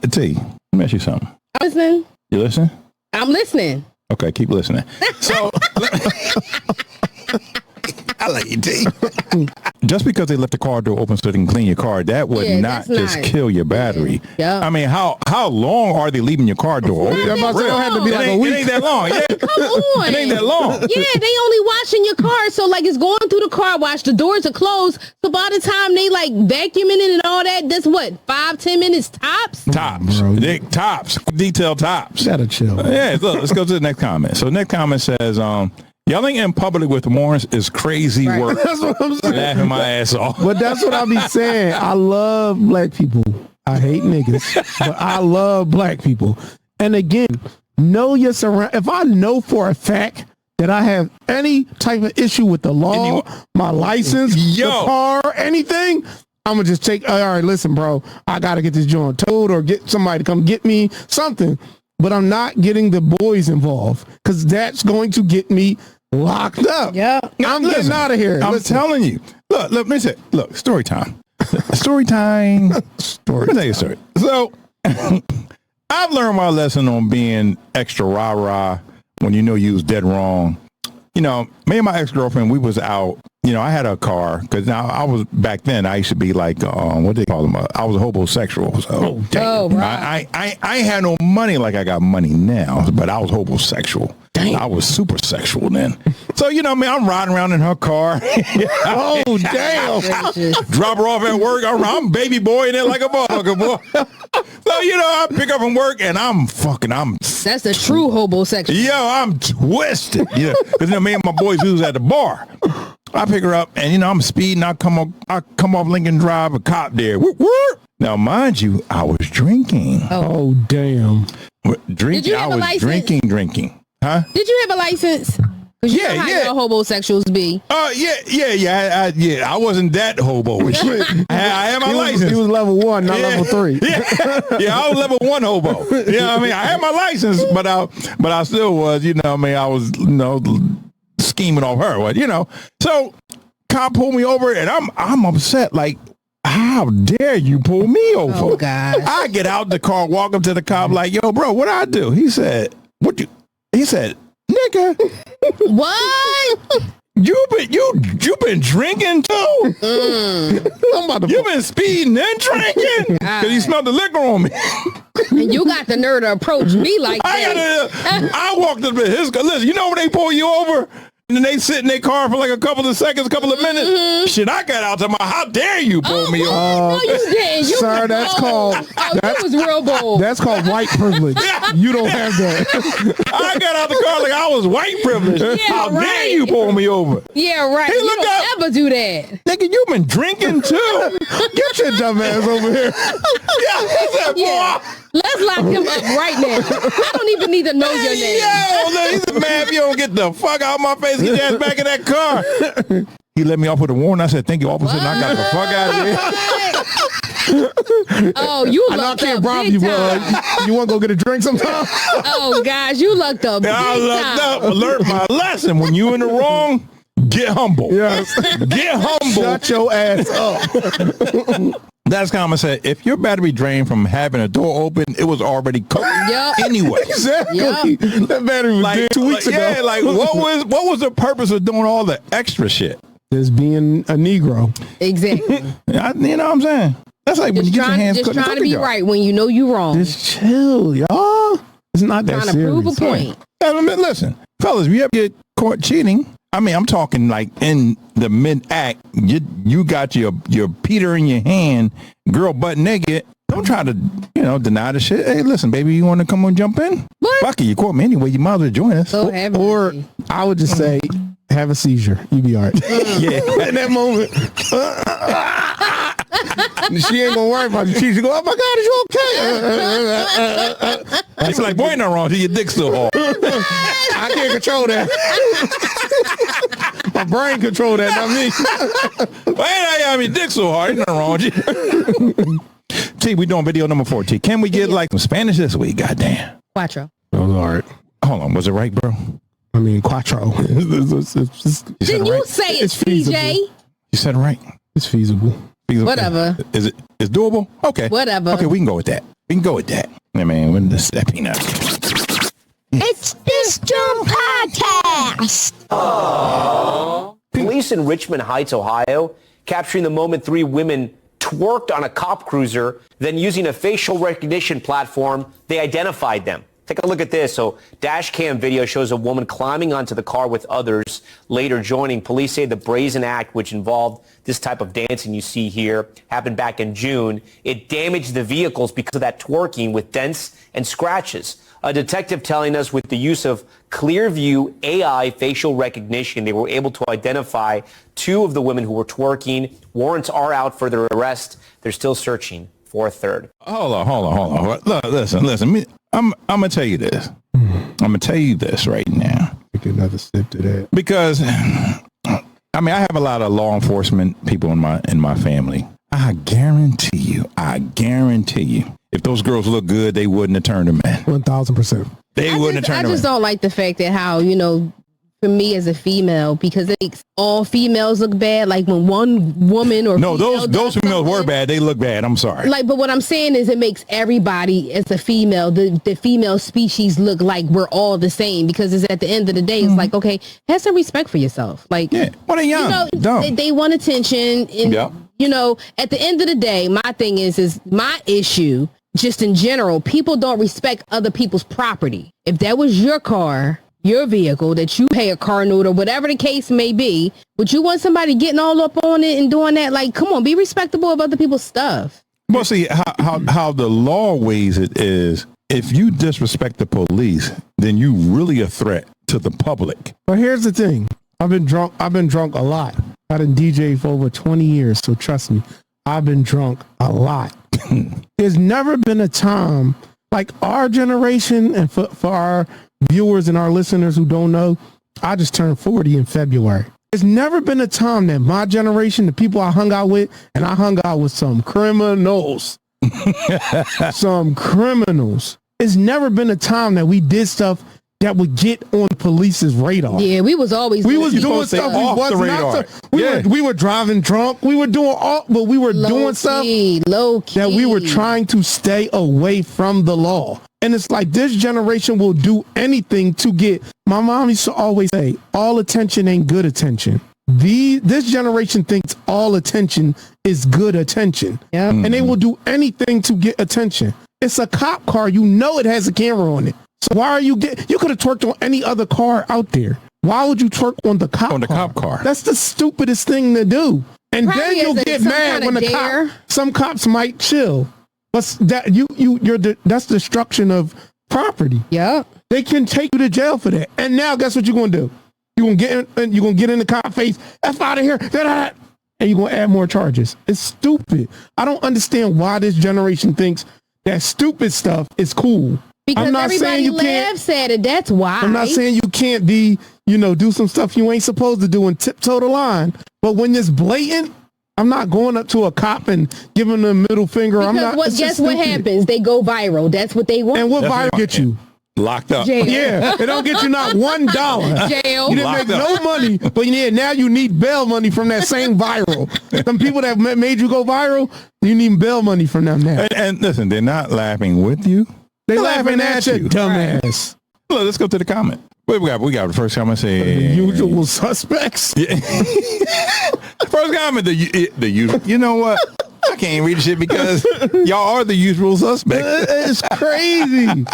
T, let me ask you something. I'm listening. You listening? I'm listening. Okay, keep listening. So, I like you, T. Just because they left the car door open so they can clean your car, that would not just kill your battery. Yeah. I mean, how long are they leaving your car door open? It had to be like a week. It ain't that long. Yeah. Come on. It ain't that long. Yeah, they only washing your car. So like it's going through the car wash. The doors are closed. So by the time they like vacuuming it and all that, that's what, 5-10 minutes tops? Tops. Tops. Detail tops. Gotta chill. Yeah, look, let's go to the next comment. So the next comment says, yelling in public with warrants is crazy work. That's what I'm saying. Laughing my ass off. But that's what I be saying. I love black people. I hate niggas, but I love black people. And again, know your surround. If I know for a fact that I have any type of issue with the law, my license, the car, anything, I'm gonna just take. All right, listen, bro. I gotta get this joint towed or get somebody to come get me something. But I'm not getting the boys involved because that's going to get me locked up. Yeah, I'm getting out of here. I'm telling you. Look, let me say. Look, story time. Story time. Let me tell you a story. So, I've learned my lesson on being extra rah-rah when you know you was dead wrong. You know, me and my ex-girlfriend, we was out. You know, I had a car because now I was back then. I used to be like, what do they call them? I was a homosexual. So right. I had no money like I got money now, but I was homosexual. Dang. I was super sexual then. So, you know, I'm riding around in her car. Oh, damn. Drop her off at work. I'm baby boy in it like a motherfucker, boy. So, you know, I pick up from work and that's a true homosexual. Yo, I'm twisted. Yeah, because, you know, me and my boys who was at the bar. I pick her up and, you know, I'm speeding. I come off Lincoln Drive, a cop there. Whoop, whoop. Now, mind you, I was drinking. Oh, damn. Drinking. I was drinking. Huh? Did you have a license? Because you know how homosexuals be. Yeah. I wasn't that hobo-ish. I had my license. He was level 1, not level 3. Yeah, I was level 1 hobo. You know what I mean? I had my license, but I still was, you know what I mean? I was, you know, scheming off her, you know. So cop pulled me over and I'm upset, like, how dare you pull me over? Oh, God. I get out the car, walk up to the cop like, yo, bro, what I do? He said, nigga. What? You been drinking too? You been speeding and drinking? Because you smelled the liquor on me. And you got the nerve to approach me like that. I walked up to his car. Listen, you know when they pull you over and then they sit in their car for like a couple of seconds, a couple of minutes? Shit, I got out to my, how dare you pull me over? No, you didn't. You Sir, that's called... that was real bold. That's called white privilege. You don't have that. I got out the car like I was white privileged. Yeah, how right. dare you pull me over? Yeah, right. Hey, You look don't up. ever do that. Nigga, you been drinking too. Get your dumb ass over here. Yeah. Let's lock him up right now. I don't even need to know your name. Yo, look, he's mad if you don't get the fuck out of my face. Get your ass back in that car. He let me off with a warrant. I said, thank you, officer. And I got the fuck out of here. Oh, you I lucked can't up rob big you, time. you want to go get a drink sometime? Oh, guys, you lucked up big I lucked time. up. Learned my lesson. When you in the wrong, get humble. Yes. Get humble. Shut your ass up. That's common said. If your battery drained from having a door open, it was already cooked anyway. Exactly. Yep. That battery was dead 2 weeks ago. Yeah, like what was the purpose of doing all the extra shit? Just being a Negro. Exactly. You know what I'm saying? That's like when you get your hands just cooked in trying to cookie be jar. right when you know you wrong. Just chill, y'all. It's not that Trying to serious. prove a point. I mean, listen, fellas, if you ever get caught cheating, I mean, I'm talking like in the mid-act, you got your Peter in your hand, girl butt naked. Don't try to, deny the shit. Hey, listen, baby, you want to come and jump in? What? Fuck it, you caught me anyway. You might as well join us. So Or I would just say, have a seizure. You be all right. Yeah. In that moment. She ain't gonna worry about you. She go, oh my God, is you okay? It's like, boy, not wrong. Your dick's still hard. I can't control that. My brain control that, not me. Your dick's so hard. Ain't nothing wrong with you. T, we doing video number 4. T, can we get like some Spanish this week? Goddamn. Quattro. That was all right. Hold on, was it right, bro? I mean, quattro. Didn't you say It's it, feasible. CJ? You said it right. It's feasible. Whatever. Is it? It's doable? Okay. Whatever. Okay, we can go with that. I mean, when this that peanut. It's this JAWN podcast. Police in Richmond Heights, Ohio, capturing the moment 3 women twerked on a cop cruiser, then using a facial recognition platform, they identified them. Take a look at this. So dash cam video shows a woman climbing onto the car with others, later joining. Police say the brazen act, which involved this type of dancing you see here, happened back in June. It damaged the vehicles because of that twerking with dents and scratches. A detective telling us with the use of Clearview AI facial recognition, they were able to identify 2 of the women who were twerking. Warrants are out for their arrest. They're still searching for a 3rd. Hold on. Look, listen. I'm gonna tell you this. I'm gonna tell you this right now. Take another sip to that. Because I mean, I have a lot of law enforcement people in my family. I guarantee you, if those girls look good, they wouldn't have turned them in. 1,000%. They wouldn't have turned I them just in. don't like the fact that how, for me as a female, because it makes all females look bad. Like when one woman or No, those females were bad. They look bad. I'm sorry. Like, but what I'm saying is it makes everybody as a female, the female species look like we're all the same, because it's at the end of the day, it's like, okay, have some respect for yourself. Like, yeah, well, they're young, dumb. They want attention. And, at the end of the day, my thing is my issue, just in general, people don't respect other people's property. If that was your car, your vehicle that you pay a car note or whatever the case may be, would you want somebody getting all up on it and doing that? Like, come on, be respectable of other people's stuff. Well, see how the law weighs it is, if you disrespect the police, then you really a threat to the public. But here's the thing. I've been drunk a lot. I done DJ for over 20 years, so trust me, I've been drunk a lot. There's never been a time, like our generation, and for our viewers and our listeners who don't know, I just turned 40 in February. There's never been a time that my generation, the people I hung out with, and I hung out with some criminals. Some criminals. It's never been a time that we did stuff that would get on police's radar. Yeah, we was always doing stuff off the radar. We were driving drunk. We were doing doing stuff low key that we were trying to stay away from the law. And it's like this generation will do anything to get. My mom used to always say, all attention ain't good attention. This generation thinks all attention is good attention. Yeah. And they will do anything to get attention. It's a cop car. You know it has a camera on it. So why are you could have twerked on any other car out there. Why would you twerk on the cop car? That's the stupidest thing to do. And Probably then you'll get mad when some cops might chill. But that that's destruction of property. Yeah. They can take you to jail for that. And now guess what you're gonna do? You're gonna get in the cop face, F out of here, and you're gonna add more charges. It's stupid. I don't understand why this generation thinks that stupid stuff is cool. Because I'm not everybody saying you laughs at it. That's why. I'm not saying you can't be, do some stuff you ain't supposed to do and tiptoe the line. But when it's blatant, I'm not going up to a cop and giving them a middle finger. Guess what happens? They go viral. That's what they want. And what viral get you? Locked up. Jail. Yeah, it don't get you not $1. Jail. You didn't make no money, but now you need bail money from that same viral. Some people that made you go viral, you need bail money from them now. And listen, they're not laughing with you. They're laughing at you, dumbass. Look, let's go to the comment. What we got the first comment say the usual suspects. Yeah. First comment, the usual. You know what? I can't read the shit because y'all are the usual suspects. It's crazy.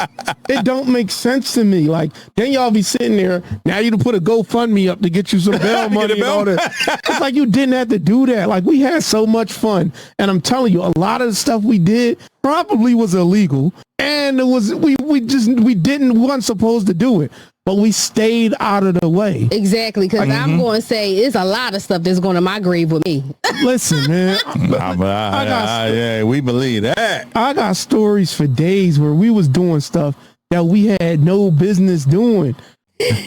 It don't make sense to me. Like, then y'all be sitting there. Now you put a GoFundMe up to get you some bail money and all that. It's like you didn't have to do that. Like, we had so much fun. And I'm telling you, a lot of the stuff we did probably was illegal. And it was we weren't supposed to do it. But we stayed out of the way. Exactly, because I'm going to say it's a lot of stuff that's going to my grave with me. Listen, man. We believe that. I got stories for days where we was doing stuff that we had no business doing.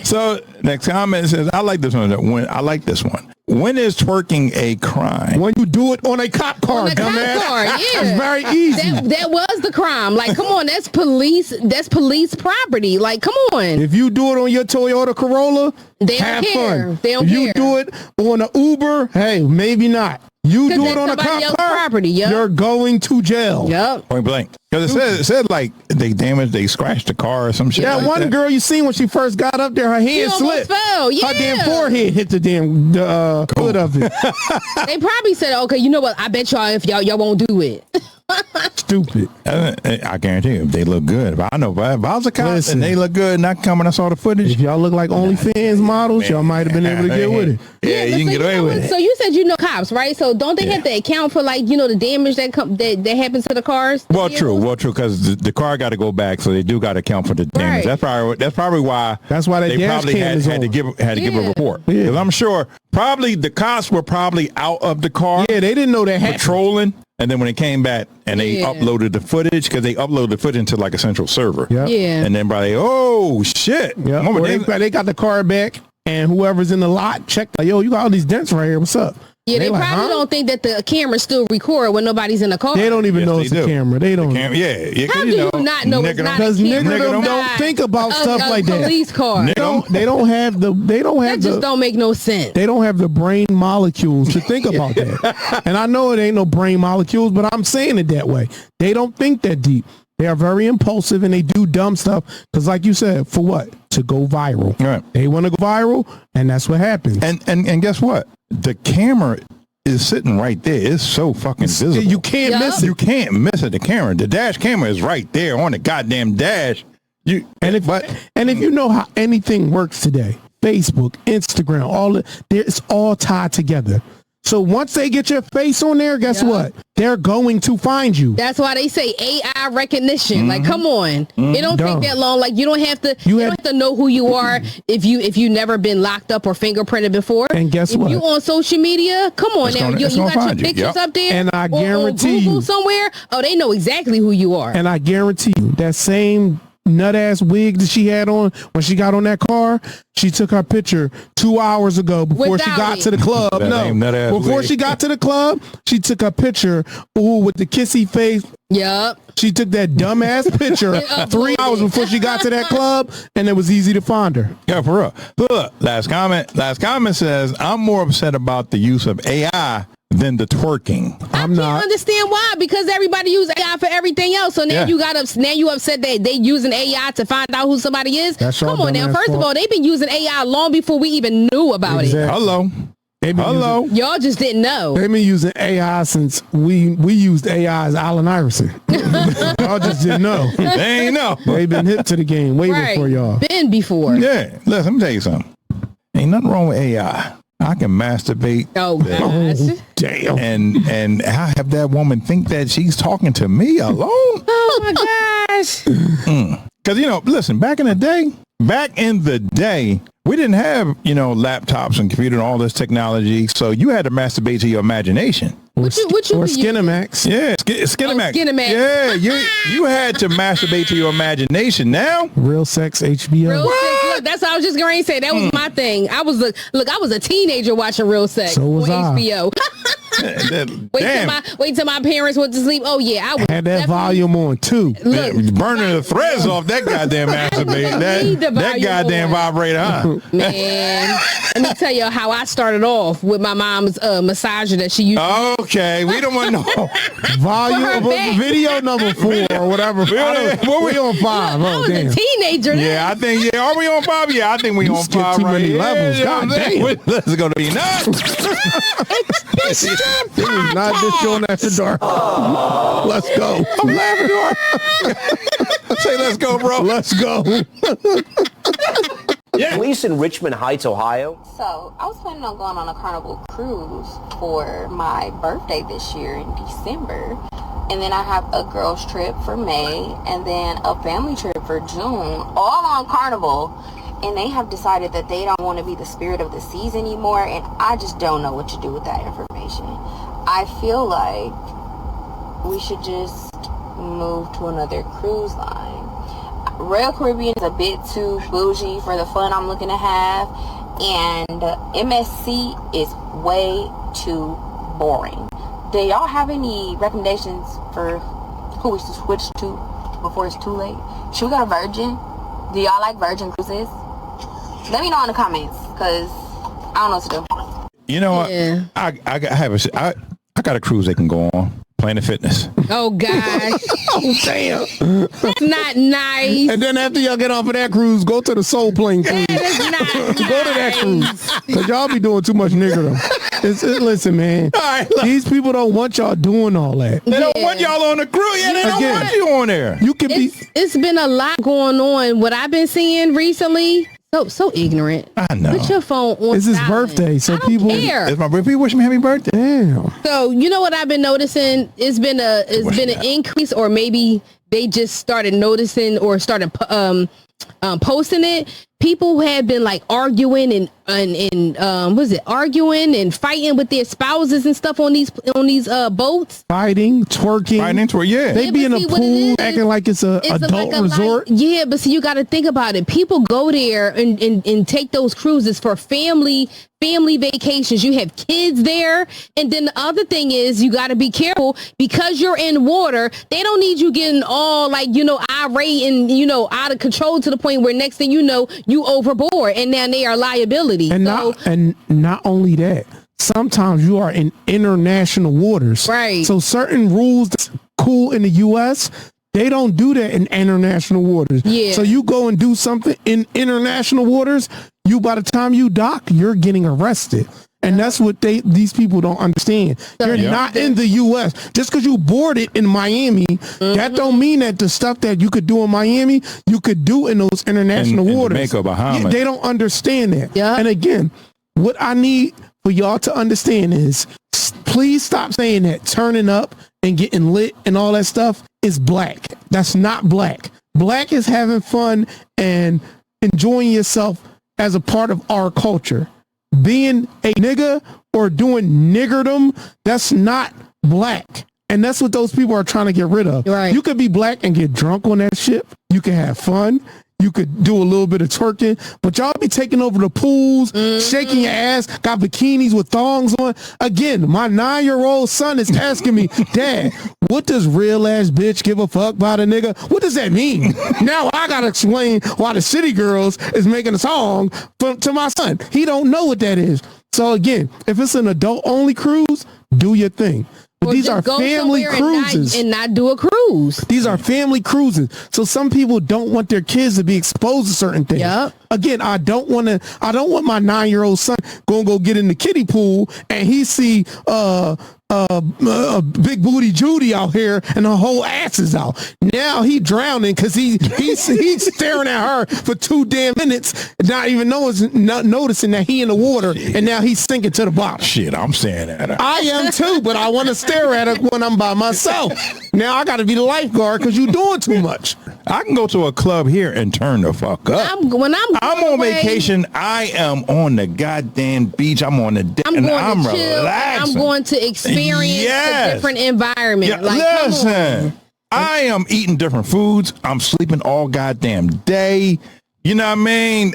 So next comment says, I like this one. I like this one. When is twerking a crime? When you do it on a cop car, on a dumbass. Cop car, yeah. It's very easy. That was the crime. Like, come on, that's police property. Like, come on. If you do it on your Toyota Corolla, they have don't care. fun. They don't if care. you do it on an Uber, hey, maybe not. You do it on a cop car, property, you're going to jail. Yep. Point blank. Because it said like they scratched the car or some shit. That like one girl you seen when she first got up there, her hand slipped. Fell. Yeah. Her damn forehead hit the damn hood of it. They probably said, okay, you know what? I bet y'all if y'all won't do it. Stupid. I guarantee you, if they look good. If I was a cop and they look good and I come and I saw the footage. If y'all look like OnlyFans models, y'all might have been able to get with it. Yeah, you can get away with it. So you said cops, right? So don't they have to account for the damage that happens to the cars? Well, true, because the car got to go back, so they do got to account for the damage. Right. That's probably why. That's why they probably had to give a report. Because I'm sure probably the cops were probably out of the car. Yeah, they didn't know that patrolling. And then when they came back and they uploaded the footage, because they uploaded the footage into like a central server. Yep. Yeah. And then probably, oh shit. Yep. They got the car back, and whoever's in the lot checked, like, yo, you got all these dents right here. What's up? Yeah, they probably don't think that the camera still record when nobody's in the car. They don't even know it's a camera. They don't. Yeah. How do you not know it's not a camera? Because niggas don't think about stuff like that. Police car. They don't have the. That just don't make no sense. They don't have the brain molecules to think about that. And I know it ain't no brain molecules, but I'm saying it that way. They don't think that deep. They are very impulsive and they do dumb stuff. Because like you said, for what? To go viral. Right. They want to go viral, and that's what happens. And guess what? The camera is sitting right there. It's so fucking visible. You can't miss it. You can't miss it. The camera, the dash camera is right there on the goddamn dash. If you know how anything works today, Facebook, Instagram, it's all tied together. So once they get your face on there, guess what? They're going to find you. That's why they say AI recognition. Like, come on, it don't take that long. Like, you don't have to. You don't have to know who you are if you never been locked up or fingerprinted before. And guess what? If you on social media, come on now. You got your pictures up there, and I guarantee Google you somewhere. Oh, they know exactly who you are. And I guarantee you that same nut ass wig that she had on when she got on that car, she took her picture 2 hours ago before she got to the club. Before she got to the club, she took a picture with the kissy face. Yep. She took that dumbass picture 3 hours before she got to that club, and it was easy to find her. Yeah, for real. Look, last comment says, I'm more upset about the use of AI than the twerking. I can't understand why, because everybody use AI for everything else. So now you upset that they using AI to find out who somebody is. Come on now. First of all, they've been using AI long before we even knew about it. Hello. Y'all just didn't know. They've been using AI since we used AI as Allen Iverson. Y'all just didn't know. They ain't know. They've been hip to the game way before y'all. Been before. Yeah. Listen, let me tell you something. Ain't nothing wrong with AI. I can masturbate. Oh, gosh. Damn. And I have that woman think that she's talking to me alone. Oh, my gosh. Because, listen, back in the day, we didn't have, laptops and computer and all this technology. So you had to masturbate to your imagination. Or Skinamax. Yeah, Skinamax. Skinamax. Yeah, you had to masturbate to your imagination. Now, Real Sex HBO. Real Sex. Look, that's what I was just going to say. That was my thing. I was a teenager watching Real Sex So was on I. HBO. Wait till my parents went to sleep. Oh yeah, I had that volume on too. Look, burning the threads off that goddamn masturbate. That goddamn vibrator, huh? Man, let me tell you how I started off with my mom's massager that she used. Okay, we don't want to know. Volume video number 4 or whatever. We on 5. I was a teenager. Yeah, I think. Yeah, are we on 5? Yeah, I think we on 5 too right many here. levels. God damn. Let's go to be nuts. This is not just showing after dark. Let's go. I'm laughing. Say, let's go, bro. Let's go. Police in Richmond Heights, Ohio. So I was planning on going on a Carnival cruise for my birthday this year in December. And then I have a girls trip for May and then a family trip for June, all on Carnival. And they have decided that they don't want to be the spirit of the seas anymore. And I just don't know what to do with that information. I feel like we should just move to another cruise line. Royal Caribbean is a bit too bougie for the fun I'm looking to have. And MSC is way too boring. Do y'all have any recommendations for who we should switch to before it's too late? Should we go to Virgin? Do y'all like Virgin cruises? Let me know in the comments, because I don't know what to do. You know what? Yeah. I got a cruise they can go on. Planet Fitness. Oh gosh. Oh damn. That's not nice. And then after y'all get off of that cruise, go to the Soul Plane cruise. That's not Go to that cruise. Because y'all be doing too much niggerdom. Listen, man. All right, these people don't want y'all doing all that. They don't want y'all on the cruise. Yeah, they don't want you on there. You can be. It's been a lot going on. What I've been seeing recently. So ignorant. I know. Put your phone on. It's his silent. birthday, so I don't people. care. It's my birthday. Wish me happy birthday. Damn. So you know what I've been noticing? It's been an increase, or maybe they just started noticing or started posting it. People have been like arguing and arguing and fighting with their spouses and stuff on these boats. Fighting, twerking. Yeah. They be in a pool acting like it's a adult resort. Yeah, but see, you got to think about it. People go there and take those cruises for family vacations. You have kids there. And then the other thing is you got to be careful because you're in water. They don't need you getting all irate and, out of control to the point where next thing you know, you overboard and now they are liability. And not only that, sometimes you are in international waters. Right. So certain rules that's cool in the U.S., they don't do that in international waters. Yeah. So you go and do something in international waters, by the time you dock, you're getting arrested. And that's what these people don't understand. You're not in the U.S. Just because you boarded in Miami, that don't mean that the stuff that you could do in Miami, you could do in those international waters. Jamaica, Bahamas. They don't understand that. Yeah. And again, what I need for y'all to understand is, please stop saying that turning up and getting lit and all that stuff is black. That's not black. Black is having fun and enjoying yourself as a part of our culture. Being a nigga or doing niggerdom, that's not black. And that's what those people are trying to get rid of. Right. You could be black and get drunk on that shit. You can have fun. You could do a little bit of twerking, but y'all be taking over the pools, shaking your ass, got bikinis with thongs on. Again, my 9-year-old son is asking me, Dad, what does real ass bitch give a fuck about a nigga? What does that mean? Now I gotta explain why the City Girls is making a song to my son. He don't know what that is. So again, if it's an adult only cruise, do your thing. But Or these just are go family somewhere cruises. and not do a cruise. These are family cruises. So some people don't want their kids to be exposed to certain things. Yep. Again, I don't want my 9-year-old son go get in the kiddie pool and he see big booty Judy out here and her whole ass is out. Now he drowning because he's staring at her for 2 damn minutes, not even noticing that he in the water, and now he's sinking to the bottom. Shit, I'm saying that. I am too, but I want to stare at her when I'm by myself. Now I got to be the lifeguard because you're doing too much. I can go to a club here and turn the fuck up. When I'm on vacation. I am on the goddamn beach. I'm on the deck. I'm going I'm to chill. relaxing. I'm going to experience a different environment. Yeah, Like, come listen, on. I am eating different foods. I'm sleeping all goddamn day. You know what I mean?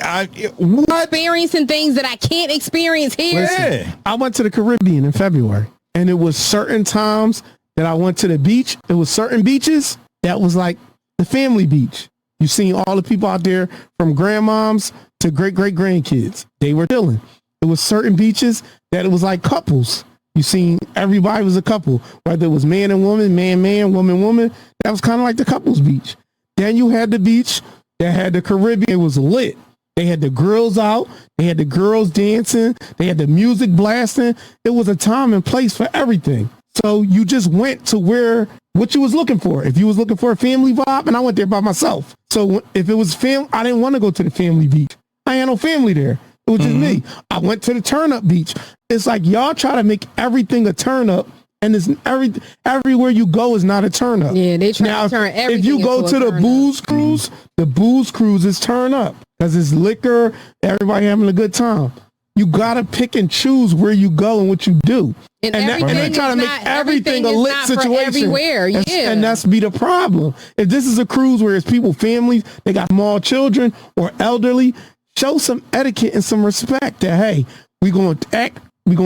Experiencing things that I can't experience here. Listen, I went to the Caribbean in February, and it was certain times that I went to the beach. It was certain beaches that was like the family beach. You seen all the people out there from grandmoms to great-great-grandkids. They were chilling. It was certain beaches that it was like couples. You seen everybody was a couple, whether it was man and woman, man, woman. That was kind of like the couples beach. Then you had the beach that had the Caribbean. It was lit. They had the grills out. They had the girls dancing. They had the music blasting. It was a time and place for everything. So you just went to what you was looking for. If you was looking for a family vibe, and I went there by myself. So if it was I didn't want to go to the family beach. I had no family there. It was just me. I went to the turn up beach. It's like y'all try to make everything a turn up, and it's everywhere you go is not a turn up. Yeah, they try to turn everything. If you go to the booze cruise, the booze cruise is turn up because it's liquor. Everybody having a good time. You gotta pick and choose where you go and what you do. And they try to make everything a lit situation. Everywhere, yeah. And that's be the problem. If this is a cruise where it's people, families, they got small children or elderly, show some etiquette and some respect that, hey, we're going to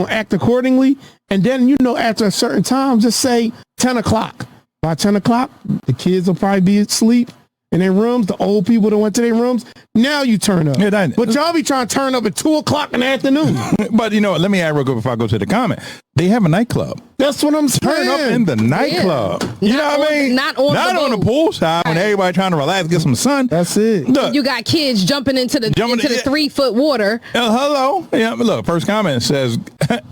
act accordingly. And then, after a certain time, just say 10 o'clock. By 10 o'clock, the kids will probably be asleep in their rooms. The old people that went to their rooms, now you turn up. Yeah, but y'all be trying to turn up at 2 o'clock in the afternoon. But, let me add real quick before I go to the comment. They have a nightclub. That's what I'm saying. Turn up in the nightclub. You know what I mean? Not on the pool side when everybody trying to relax, get some sun. That's it. Look, you got kids jumping into the 3-foot water. Hello. Yeah, look, first comment says,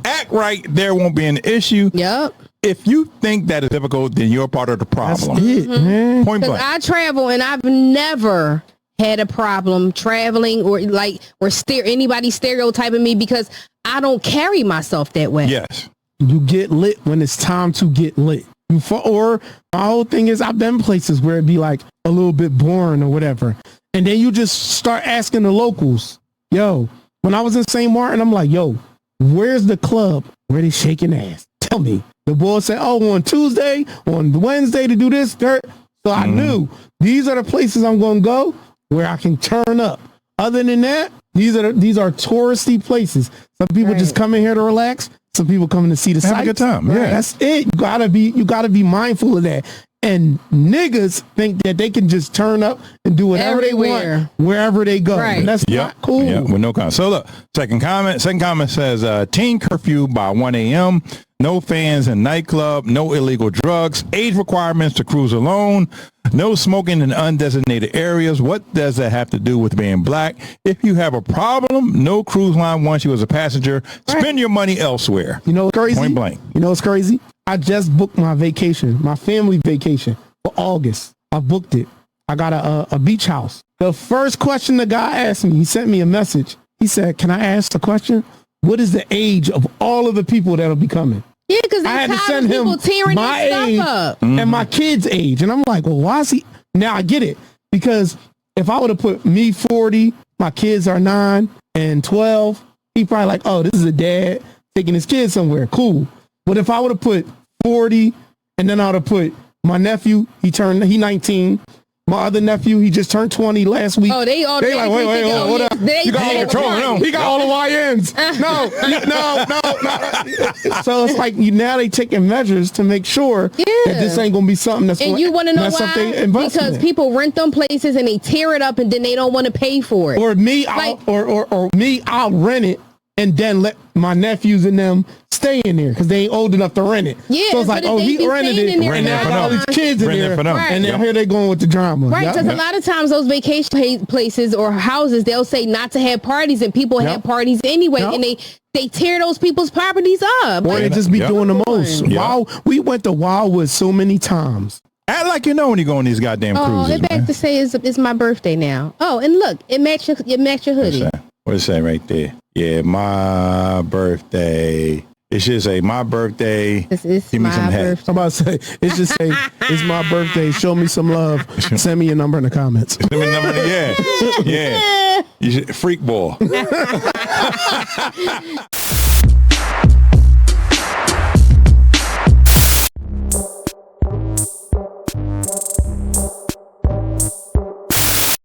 act right, there won't be an issue. Yep. If you think that is difficult, then you're part of the problem. That's it, man. Point blank. I travel and I've never had a problem traveling or anybody stereotyping me because I don't carry myself that way. Yes. You get lit when it's time to get lit. Or my whole thing is I've been places where it'd be like a little bit boring or whatever. And then you just start asking the locals, yo, when I was in St. Martin, I'm like, yo, where's the club where they shaking ass? Tell me. The boy said, oh, on Tuesday, on Wednesday to do this. So I knew these are the places I'm going to go where I can turn up. Other than that, these are touristy places. Some people just come in here to relax. Some people coming to see the sights. Have a good time. Yeah, that's it. You gotta be mindful of that. And niggas think that they can just turn up and do whatever they want wherever they go. Right. And that's not cool. Yeah, with no comment. So look, second comment says teen curfew by 1 a.m. No fans in nightclub, no illegal drugs, age requirements to cruise alone, no smoking in undesignated areas. What does that have to do with being black? If you have a problem, no cruise line wants you as a passenger. Spend your money elsewhere. You know what's crazy? Point blank. You know what's crazy? I just booked my vacation, my family vacation for August. I booked it. I got a beach house. The first question the guy asked me, he sent me a message. He said, can I ask the question? What is the age of all of the people that'll be coming? Yeah, because I had to send him my age and my kid's age. And I'm like, well, why is he? Now I get it. Because if I would have put me 40, my kids are 9 and 12, he probably like, oh, this is a dad taking his kids somewhere. Cool. But if I would have put 40 and then I would have put my nephew, he 19. My other nephew, he just turned 20 last week. Oh, they like, wait, what up? You got all the control. He got all the YNs. No. So it's like now they taking measures to make sure that this ain't gonna be something that's. And you want to know why? Because people rent them places and they tear it up and then they don't want to pay for it. Or me, I'll rent it and then let my nephews and them stay in there because they ain't old enough to rent it. Yeah, so it's like, oh, he rented it, and now I got all these kids in there, and then here they going with the drama. Right, because a lot of times those vacation places or houses, they'll say not to have parties, and people have parties anyway, and they tear those people's properties up. Or they just be doing the most. Wow, we went to Wildwood so many times. Act like you know when you go on these goddamn cruises. They're back to say it's my birthday now. Oh, and look, it match your hoodie. What does it say right there? Yeah, my birthday. It should say my birthday. This is Give me some I'm about to say, it should say, it's my birthday. Show me some love. Send me your number in the comments. Send me your number. Yeah. You should, freak ball.